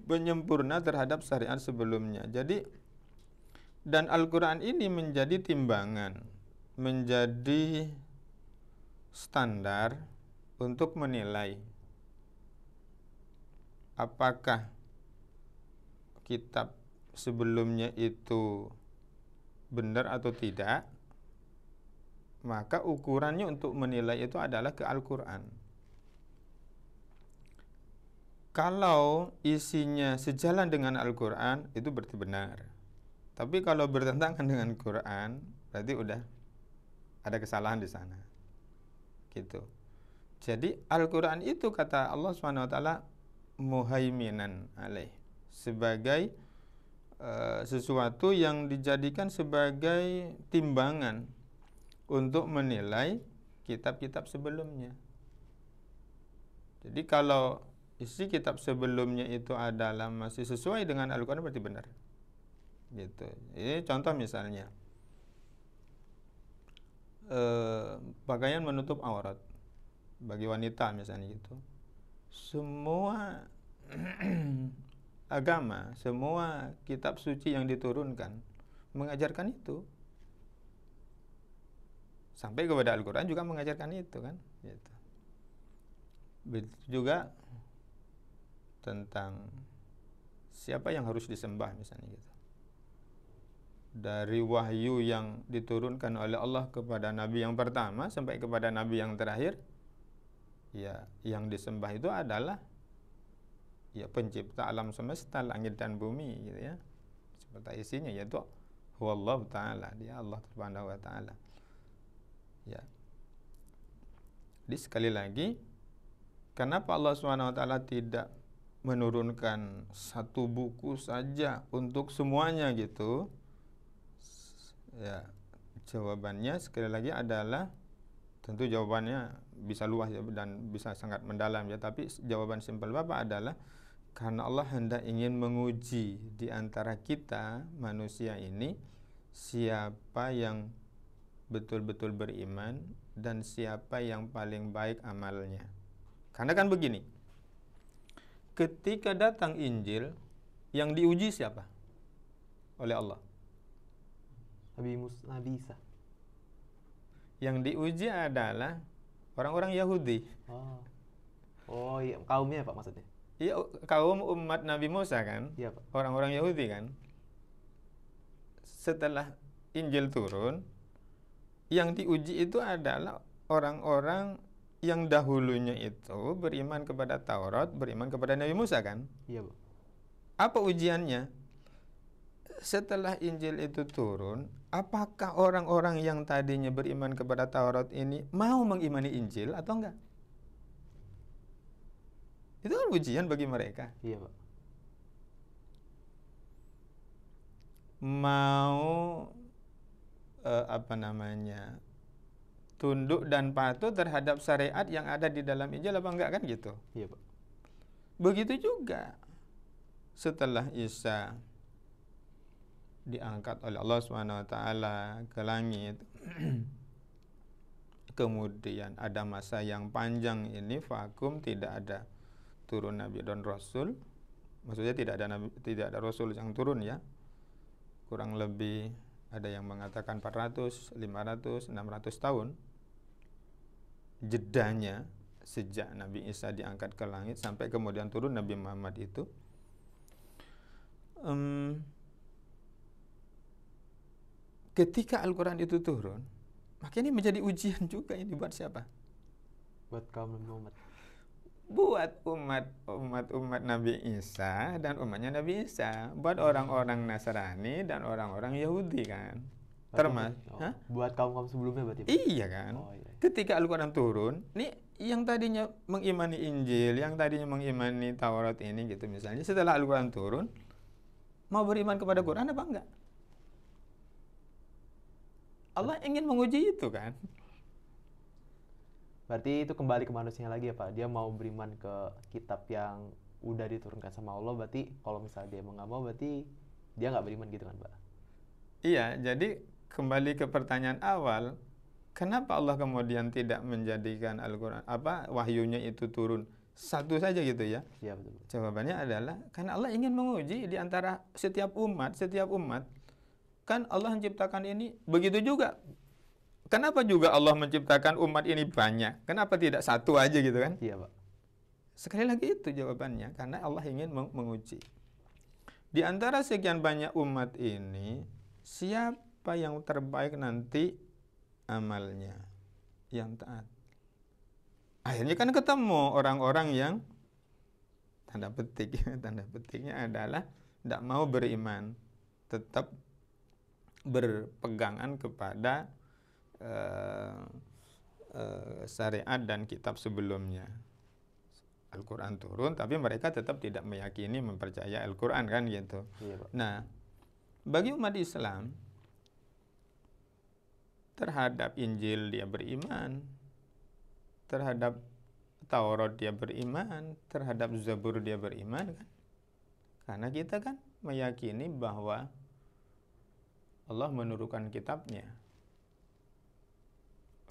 penyempurna terhadap syariat sebelumnya. Jadi, dan Al-Quran ini menjadi timbangan, menjadi standar untuk menilai apakah kitab sebelumnya itu benar atau tidak. Maka ukurannya untuk menilai itu adalah ke Al-Quran. Kalau isinya sejalan dengan Al-Quran, itu berarti benar. Tapi kalau bertentangan dengan Quran, berarti udah ada kesalahan di sana, gitu. Jadi Al-Quran itu, kata Allah SWT, muhaiminan alaih, sebagai sesuatu yang dijadikan sebagai timbangan untuk menilai kitab-kitab sebelumnya. Jadi kalau isi kitab sebelumnya itu adalah masih sesuai dengan Al-Quran, berarti benar. gitu. Ini contoh misalnya pakaian menutup aurat bagi wanita misalnya gitu. Semua agama, semua kitab suci yang diturunkan mengajarkan itu. Sampai kepada Al-Quran juga mengajarkan itu kan. Gitu. Begitu juga tentang siapa yang harus disembah misalnya gitu. Dari wahyu yang diturunkan oleh Allah kepada Nabi yang pertama sampai kepada Nabi yang terakhir, ya yang disembah itu adalah ya pencipta alam semesta, langit dan bumi gitu ya. Seperti isinya yaitu Huwallahu ta'ala, dia Allah Subhanahu wa ta'ala. Ya. Jadi sekali lagi, kenapa Allah Subhanahu wa ta'ala tidak menurunkan satu buku saja untuk semuanya gitu? Ya, jawabannya sekali lagi adalah, tentu jawabannya bisa luas ya, dan bisa sangat mendalam ya, tapi jawaban simpel Bapak adalah karena Allah hendak ingin menguji di antara kita manusia ini siapa yang betul-betul beriman dan siapa yang paling baik amalnya. Karena kan begini, ketika datang Injil, yang diuji siapa? Oleh Allah. Nabi Isa. Yang diuji adalah orang-orang Yahudi. Oh iya, kaumnya Pak maksudnya? Iya, kaum umat Nabi Musa kan? Iya Pak. Orang-orang Yahudi kan? Setelah Injil turun, yang diuji itu adalah orang-orang yang dahulunya itu beriman kepada Taurat, beriman kepada Nabi Musa kan? Iya Pak. Apa ujiannya? Setelah Injil itu turun, apakah orang-orang yang tadinya beriman kepada Taurat ini mau mengimani Injil atau enggak? Itu kan ujian bagi mereka. Iya Pak. Mau tunduk dan patuh terhadap syariat yang ada di dalam Injil apa enggak kan gitu. Iya Pak. Begitu juga setelah Isa diangkat oleh Allah Subhanahu wa taala ke langit. Kemudian ada masa yang panjang ini vakum, tidak ada turun nabi dan rasul. Maksudnya tidak ada rasul yang turun ya. Kurang lebih ada yang mengatakan 400, 500, 600 tahun jedanya sejak Nabi Isa diangkat ke langit sampai kemudian turun Nabi Muhammad itu. Ketika Al-Quran itu turun, maka ini menjadi ujian juga ini buat siapa? Buat kaum Nabi Muhammad. Buat umat Nabi Isa dan umatnya Nabi Isa, buat orang-orang Nasrani dan orang-orang Yahudi kan. Buat kaum-kaum sebelumnya berarti Pak? Iya kan. Iya. Ketika Al-Quran turun, nih yang tadinya mengimani Injil, yang tadinya mengimani Taurat ini gitu misalnya, setelah Al-Quran turun, mau beriman kepada Quran apa enggak? Allah ingin menguji itu kan. Berarti itu kembali ke manusia lagi ya Pak. Dia mau beriman ke kitab yang udah diturunkan sama Allah. Berarti kalau misalnya dia nggak mau, berarti dia nggak beriman gitu kan Pak? Iya, jadi kembali ke pertanyaan awal, kenapa Allah kemudian tidak menjadikan Al-Quran wahyunya itu turun satu saja gitu ya? Iya betul. Jawabannya adalah karena Allah ingin menguji di antara setiap umat. Kan Allah menciptakan ini, begitu juga. Kenapa juga Allah menciptakan umat ini banyak? Kenapa tidak satu aja gitu kan? Iya Pak. Sekali lagi itu jawabannya, karena Allah ingin menguji. Di antara sekian banyak umat ini, siapa yang terbaik nanti amalnya, yang taat? Akhirnya kan ketemu orang-orang yang tanda petiknya adalah tidak mau beriman, tetap berpegangan kepada syariat dan kitab sebelumnya. Al-Quran turun, tapi mereka tetap tidak meyakini, mempercayai Al-Quran kan gitu. Iya, Pak. Nah, bagi umat Islam, terhadap Injil dia beriman, terhadap Taurat dia beriman, terhadap Zabur dia beriman kan. Karena kita kan meyakini bahwa Allah menurunkan kitabnya.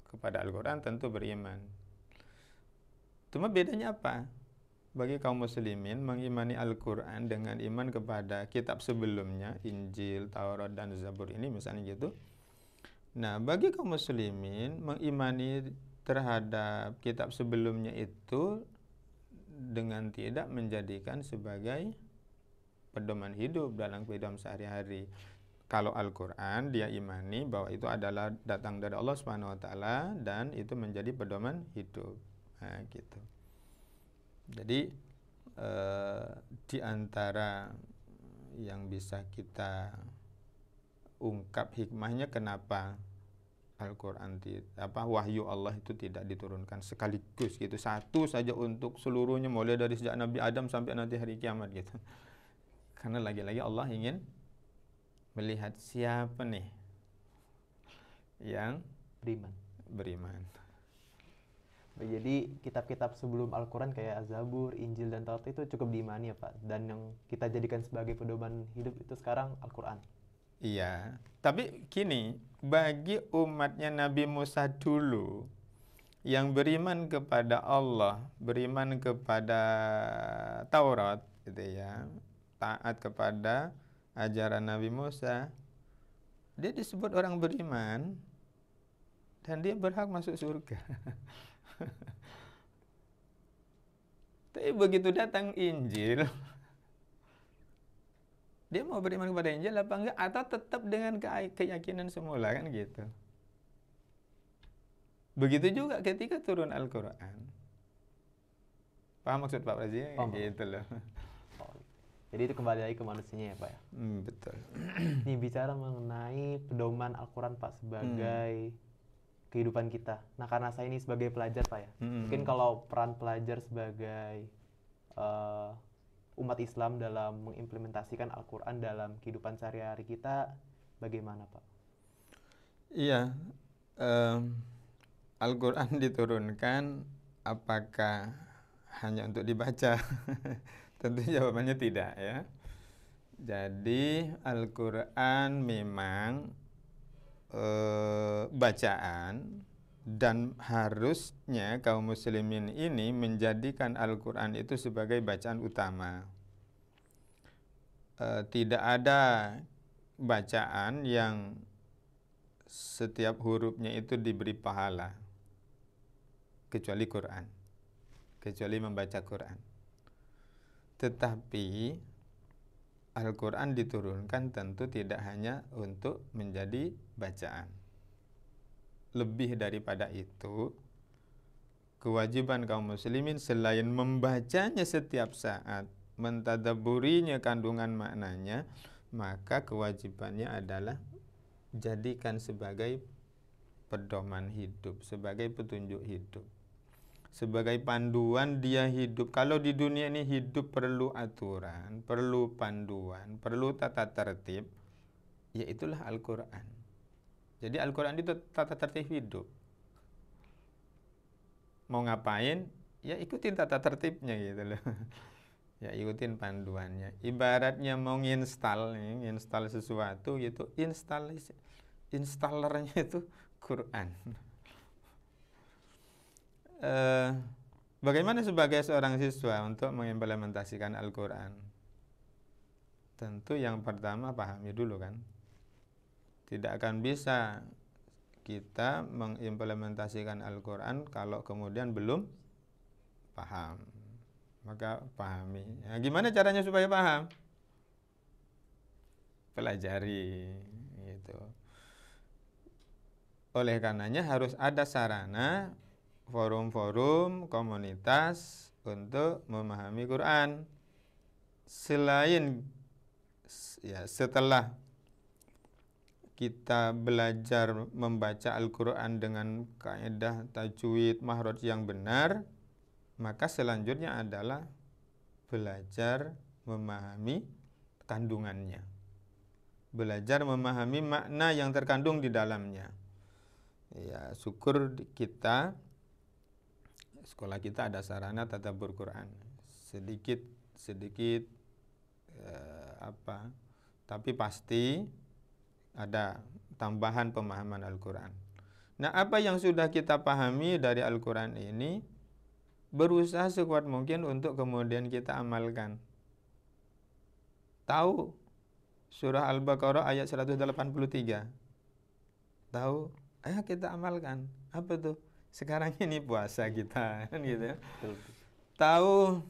Kepada Al-Quran tentu beriman. Cuma bedanya apa? Bagi kaum muslimin mengimani Al-Quran dengan iman kepada kitab sebelumnya, Injil, Taurat, dan Zabur ini misalnya gitu. Nah, bagi kaum muslimin mengimani terhadap kitab sebelumnya itu dengan tidak menjadikan sebagai pedoman hidup dalam kehidupan sehari-hari. Kalau Al-Quran dia imani bahwa itu adalah datang dari Allah Subhanahu wa taala dan itu menjadi pedoman hidup. Nah, gitu. Jadi di antara yang bisa kita ungkap hikmahnya kenapa Al-Quran wahyu Allah itu tidak diturunkan sekaligus gitu, satu saja untuk seluruhnya mulai dari sejak Nabi Adam sampai nanti hari kiamat gitu. Karena lagi-lagi Allah ingin melihat siapa nih yang beriman. Jadi kitab-kitab sebelum Al-Quran kayak Az-Zabur, Injil, dan Taurat itu cukup diimani ya Pak. Dan yang kita jadikan sebagai pedoman hidup itu sekarang Al-Quran. Iya, tapi gini, bagi umatnya Nabi Musa dulu yang beriman kepada Allah, beriman kepada Taurat gitu ya, taat kepada ajaran Nabi Musa, dia disebut orang beriman dan dia berhak masuk surga. Tapi begitu datang Injil, dia mau beriman kepada Injil apa enggak, atau tetap dengan keyakinan semula kan gitu. Begitu juga ketika turun Al-Quran. Paham maksud Pak Praji? Gitu loh. Jadi itu kembali lagi ke manusianya ya Pak ya? Betul. Ini bicara mengenai pedoman Al-Quran Pak sebagai kehidupan kita. Nah karena saya ini sebagai pelajar Pak ya, mungkin kalau peran pelajar sebagai umat Islam dalam mengimplementasikan Al-Quran dalam kehidupan sehari-hari kita, bagaimana Pak? Iya, Al-Quran diturunkan apakah hanya untuk dibaca? Tentu jawabannya tidak ya. Jadi Al-Quran memang bacaan, dan harusnya kaum muslimin ini menjadikan Al-Quran itu sebagai bacaan utama. Tidak ada bacaan yang setiap hurufnya itu diberi pahala kecuali Quran, kecuali membaca Quran. Tetapi Al-Quran diturunkan tentu tidak hanya untuk menjadi bacaan. Lebih daripada itu, kewajiban kaum muslimin selain membacanya setiap saat, mentadabburinya kandungan maknanya, maka kewajibannya adalah jadikan sebagai pedoman hidup, sebagai petunjuk hidup, sebagai panduan dia hidup. Kalau di dunia ini hidup perlu aturan, perlu panduan, perlu tata tertib, ya itulah Al-Quran. Jadi Al-Quran itu tata tertib hidup. Mau ngapain, ya ikutin tata tertibnya gitu loh. Ya ikutin panduannya. Ibaratnya mau nginstal sesuatu gitu, installernya itu Quran. Bagaimana sebagai seorang siswa untuk mengimplementasikan Al-Quran? Tentu yang pertama pahami dulu kan. Tidak akan bisa kita mengimplementasikan Al-Quran kalau kemudian belum paham. Maka pahami. Nah, gimana caranya supaya paham? Pelajari gitu. Oleh karenanya harus ada sarana, forum-forum, komunitas untuk memahami Quran. Selain ya setelah kita belajar membaca Al-Quran dengan kaidah tajwid makhraj yang benar, maka selanjutnya adalah belajar memahami kandungannya, belajar memahami makna yang terkandung di dalamnya. Ya, syukur kita sekolah kita ada sarana tadabbur Quran, sedikit tapi pasti ada tambahan pemahaman Al-Quran. Nah, apa yang sudah kita pahami dari Al-Quran ini, berusaha sekuat mungkin untuk kemudian kita amalkan. Tahu surah Al-Baqarah ayat 183? Tahu? Ayo kita amalkan. Apa tuh? Sekarang ini puasa kita, kan gitu ya. Tahu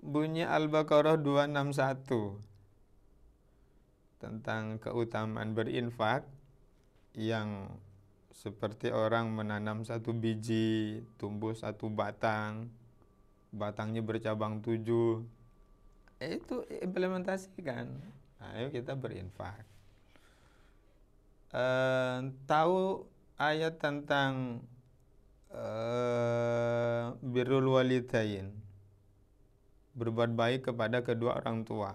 bunyi Al-Baqarah 261 tentang keutamaan berinfak, yang seperti orang menanam satu biji, tumbuh satu batang, batangnya bercabang 7. Itu implementasikan. Ayo kita berinfak. Tahu ayat tentang birrul walidain, berbuat baik kepada kedua orang tua.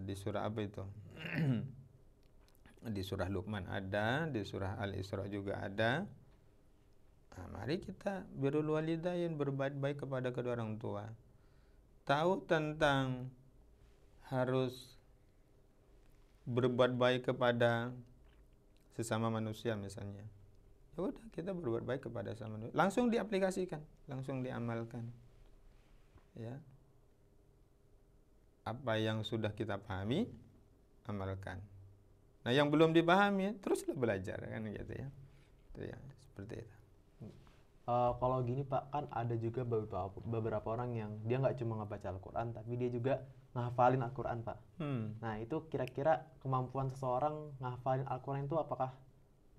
Di surah apa itu? Di surah Luqman ada, di surah Al-Isra juga ada. Nah, mari kita birrul walidain, berbuat baik kepada kedua orang tua. Tahu tentang harus berbuat baik kepada sesama manusia misalnya. Ya udah, kita berbuat baik kepada sesama manusia. Langsung diaplikasikan, langsung diamalkan. Ya. Apa yang sudah kita pahami, amalkan. Nah, yang belum dipahami, teruslah belajar, kan gitu ya. Itu ya, seperti itu. Kalau gini Pak, kan ada juga beberapa orang yang dia nggak cuma ngebaca Al-Quran, tapi dia juga ngahafalin Al-Quran Pak. Nah, itu kira-kira kemampuan seseorang ngahafalin Al-Quran itu apakah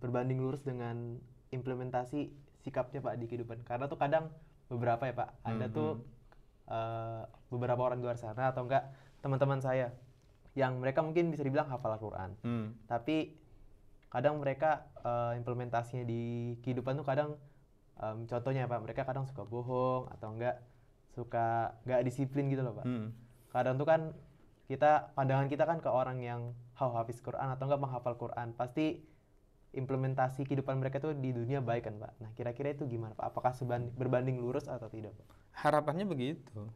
berbanding lurus dengan implementasi sikapnya Pak di kehidupan? Karena tuh kadang beberapa ya Pak, ada tuh beberapa orang di luar sana atau enggak teman-teman saya yang mereka mungkin bisa dibilang hafal Al-Quran, tapi kadang mereka implementasinya di kehidupan tuh kadang contohnya Pak, mereka kadang suka bohong atau enggak suka enggak disiplin gitu loh Pak. Kadang tuh kan pandangan kita kan ke orang yang hafiz Quran atau enggak menghafal Quran, pasti implementasi kehidupan mereka tuh di dunia baik kan Pak. Nah, kira-kira itu gimana Pak? Apakah berbanding lurus atau tidak Pak? Harapannya begitu.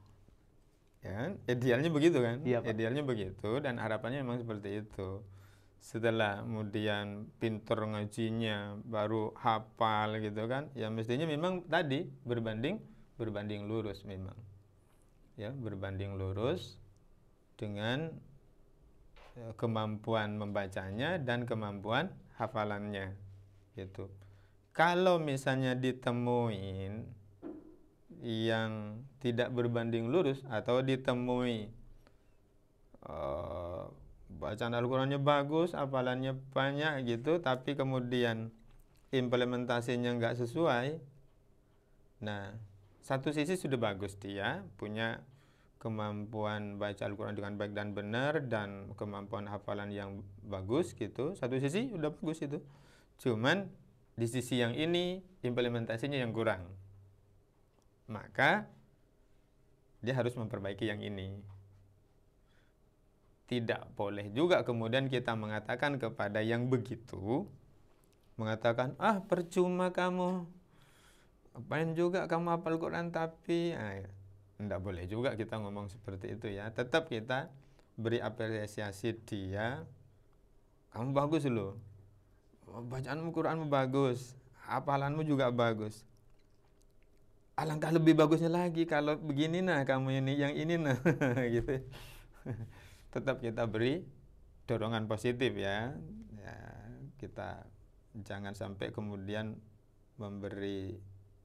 Ya, idealnya begitu kan? Iya, Pak. Idealnya begitu, dan harapannya memang seperti itu. Setelah kemudian pinter ngajinya, baru hafal gitu kan, ya mestinya memang tadi berbanding lurus memang. Ya, berbanding lurus dengan kemampuan membacanya dan kemampuan hafalannya gitu. Kalau misalnya ditemuin yang tidak berbanding lurus atau ditemui bacaan Al-Qurannya bagus, hafalannya banyak gitu, tapi kemudian implementasinya nggak sesuai. Nah, satu sisi sudah bagus, dia punya kemampuan baca Al-Quran dengan baik dan benar dan kemampuan hafalan yang bagus gitu. Satu sisi udah bagus itu. Cuman di sisi yang ini implementasinya yang kurang. Maka dia harus memperbaiki yang ini. Tidak boleh juga kemudian kita mengatakan kepada yang begitu, mengatakan, percuma kamu, apain juga kamu hafal Quran tapi, tidak boleh juga kita ngomong seperti itu ya. Tetap kita beri apresiasi dia, kamu bagus loh, bacaanmu Quranmu bagus, hafalanmu juga bagus. Alangkah lebih bagusnya lagi kalau begini nah kamu ini, yang ini nah gitu. Tetap kita beri dorongan positif ya. Kita jangan sampai kemudian memberi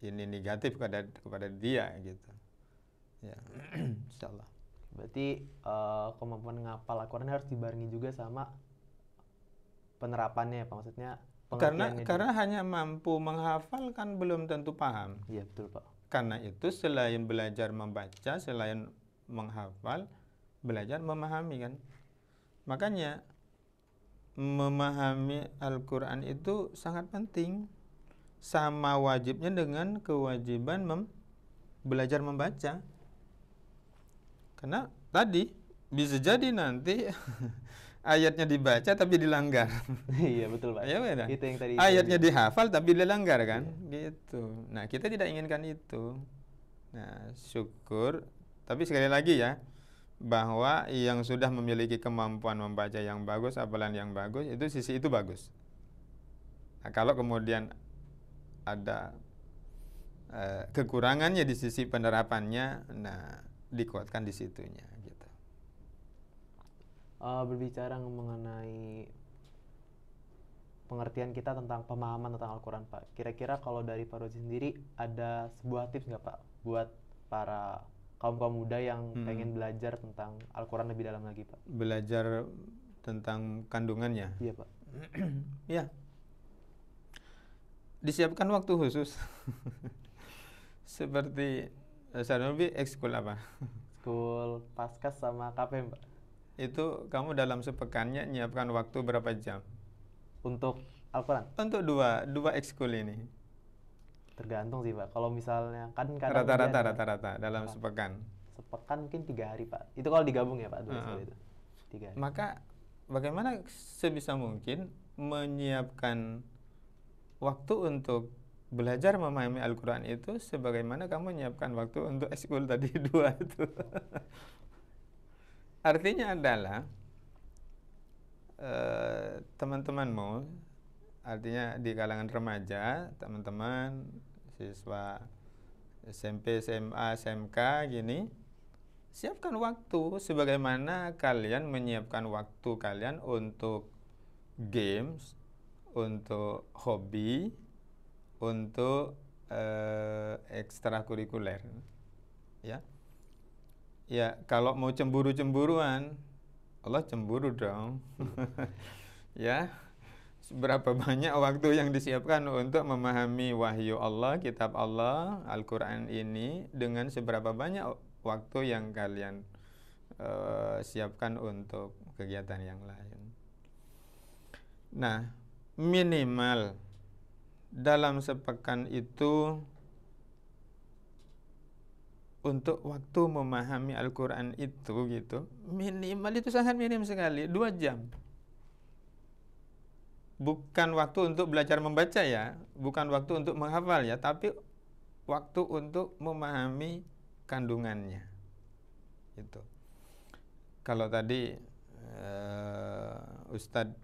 ini negatif kepada dia gitu. Ya, insyaallah. Berarti kemampuan menghafal Al-Quran harus dibarengi juga sama penerapannya ya Pak, maksudnya karena hanya mampu menghafal kan belum tentu paham. Iya betul Pak. Karena itu selain belajar membaca, selain menghafal, belajar memahami kan. Makanya memahami Al-Quran itu sangat penting. Sama wajibnya dengan kewajiban belajar membaca. Karena tadi bisa jadi nanti ayatnya dibaca tapi dilanggar. Iya betul Pak. Ya, benar. Itu yang tadi ayatnya dihafal tapi dilanggar kan, gitu. Nah, kita tidak inginkan itu. Nah, syukur. Tapi sekali lagi ya, bahwa yang sudah memiliki kemampuan membaca yang bagus, hafalan yang bagus, itu sisi itu bagus. Nah, kalau kemudian ada kekurangannya di sisi penerapannya, nah dikuatkan di situnya gitu. Berbicara mengenai pengertian kita tentang pemahaman tentang Al-Quran, Pak. Kira-kira kalau dari Pak Rozi sendiri ada sebuah tips nggak, Pak, buat para kaum muda yang pengen belajar tentang Al-Quran lebih dalam lagi, Pak? Belajar tentang kandungannya. Iya, Pak. Ya. Disiapkan waktu khusus. Seperti Sarnobi ekskul apa? School Paskas sama KPM, Pak. Itu kamu dalam sepekannya nyiapkan waktu berapa jam? Untuk Al-Quran? Untuk dua ekskul ini. Tergantung sih, Pak. Kalau misalnya kan kadang Rata-rata dalam sepekan. Sepekan mungkin 3 hari, Pak. Itu kalau digabung ya, Pak, dua school itu. 3 hari. Maka bagaimana sebisa mungkin menyiapkan waktu untuk belajar memahami Al-Quran itu sebagaimana kamu menyiapkan waktu untuk ekskul tadi 2 itu. Artinya adalah teman-temanmu, artinya di kalangan remaja, teman-teman siswa SMP, SMA, SMK gini, siapkan waktu sebagaimana kalian menyiapkan waktu kalian untuk games, untuk hobi, untuk ekstrakurikuler. Ya, kalau mau cemburu-cemburuan, Allah cemburu dong. Ya, berapa banyak waktu yang disiapkan untuk memahami wahyu Allah, kitab Allah, Al-Quran ini, dengan seberapa banyak waktu yang kalian siapkan untuk kegiatan yang lain. Nah, minimal dalam sepekan itu untuk waktu memahami Al-Quran itu gitu, minimal itu sangat minim sekali, 2 jam. Bukan waktu untuk belajar membaca ya, bukan waktu untuk menghafal ya, tapi waktu untuk memahami kandungannya. Itu. Kalau tadi Ustadz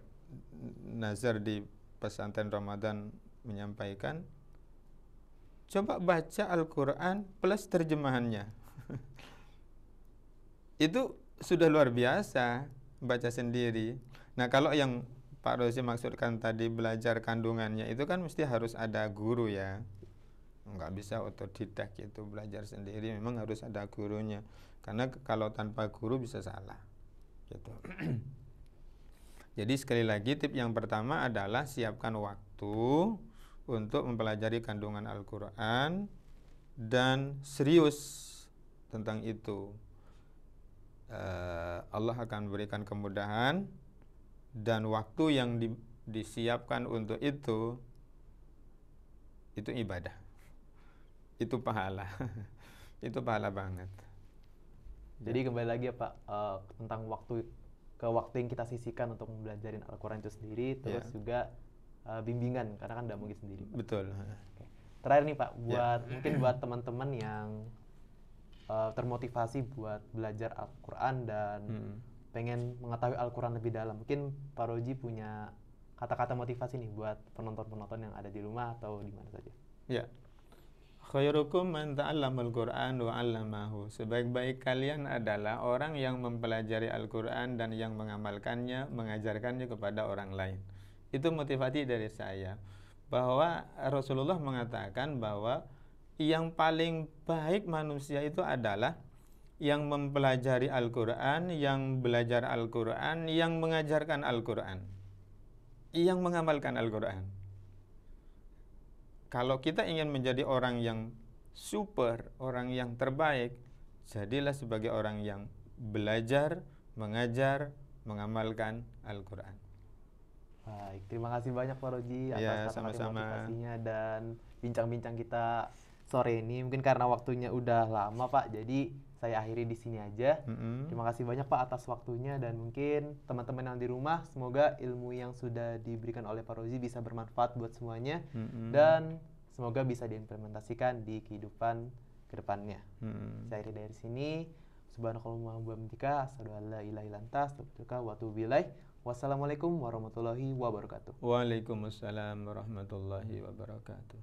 Nazar di pesantren Ramadan menyampaikan, coba baca Al-Quran plus terjemahannya. Itu sudah luar biasa, baca sendiri. Nah, kalau yang Pak Rozi maksudkan tadi belajar kandungannya, itu kan mesti harus ada guru ya. Nggak bisa otodidak gitu, belajar sendiri, memang harus ada gurunya. Karena kalau tanpa guru bisa salah gitu. Jadi sekali lagi tip yang pertama adalah siapkan waktu untuk mempelajari kandungan Al-Quran dan serius tentang itu. Allah akan berikan kemudahan dan waktu yang disiapkan untuk itu ibadah, itu pahala. Itu pahala banget. Jadi kembali lagi ya, Pak, tentang waktu yang kita sisihkan untuk mempelajarin Al-Quran itu sendiri, terus juga bimbingan, karena kan tidak mungkin sendiri, Pak. Betul. Oke. Terakhir nih, Pak, mungkin buat teman-teman yang termotivasi buat belajar Al-Quran dan pengen mengetahui Al-Quran lebih dalam, mungkin Pak Rozi punya kata-kata motivasi nih buat penonton-penonton yang ada di rumah atau di mana saja. Ya. Khairukum man ta'allamal Qur'an wa 'allamahu. Sebaik-baik kalian adalah orang yang mempelajari Al-Qur'an dan yang mengamalkannya, mengajarkannya kepada orang lain. Itu motivasi dari saya, bahwa Rasulullah mengatakan bahwa yang paling baik manusia itu adalah yang mempelajari Al-Qur'an, yang belajar Al-Qur'an, yang mengajarkan Al-Qur'an, yang mengamalkan Al-Qur'an. Kalau kita ingin menjadi orang yang super, orang yang terbaik, jadilah sebagai orang yang belajar, mengajar, mengamalkan Al-Quran. Baik, terima kasih banyak Pak Rozi atas kata-kata motivasinya dan bincang-bincang kita sore ini. Mungkin karena waktunya udah lama, Pak, jadi saya akhiri di sini aja. Terima kasih banyak, Pak, atas waktunya, dan mungkin teman-teman yang di rumah, semoga ilmu yang sudah diberikan oleh Pak Rozi bisa bermanfaat buat semuanya, dan semoga bisa diimplementasikan di kehidupan kedepannya. Saya akhiri dari sini. Subhanakallahumma wa bihamdika asyhadu an la ilaha illa anta astaghfiruka wa atubu ilaik. Wassalamualaikum warahmatullahi wabarakatuh. Waalaikumsalam warahmatullahi wabarakatuh.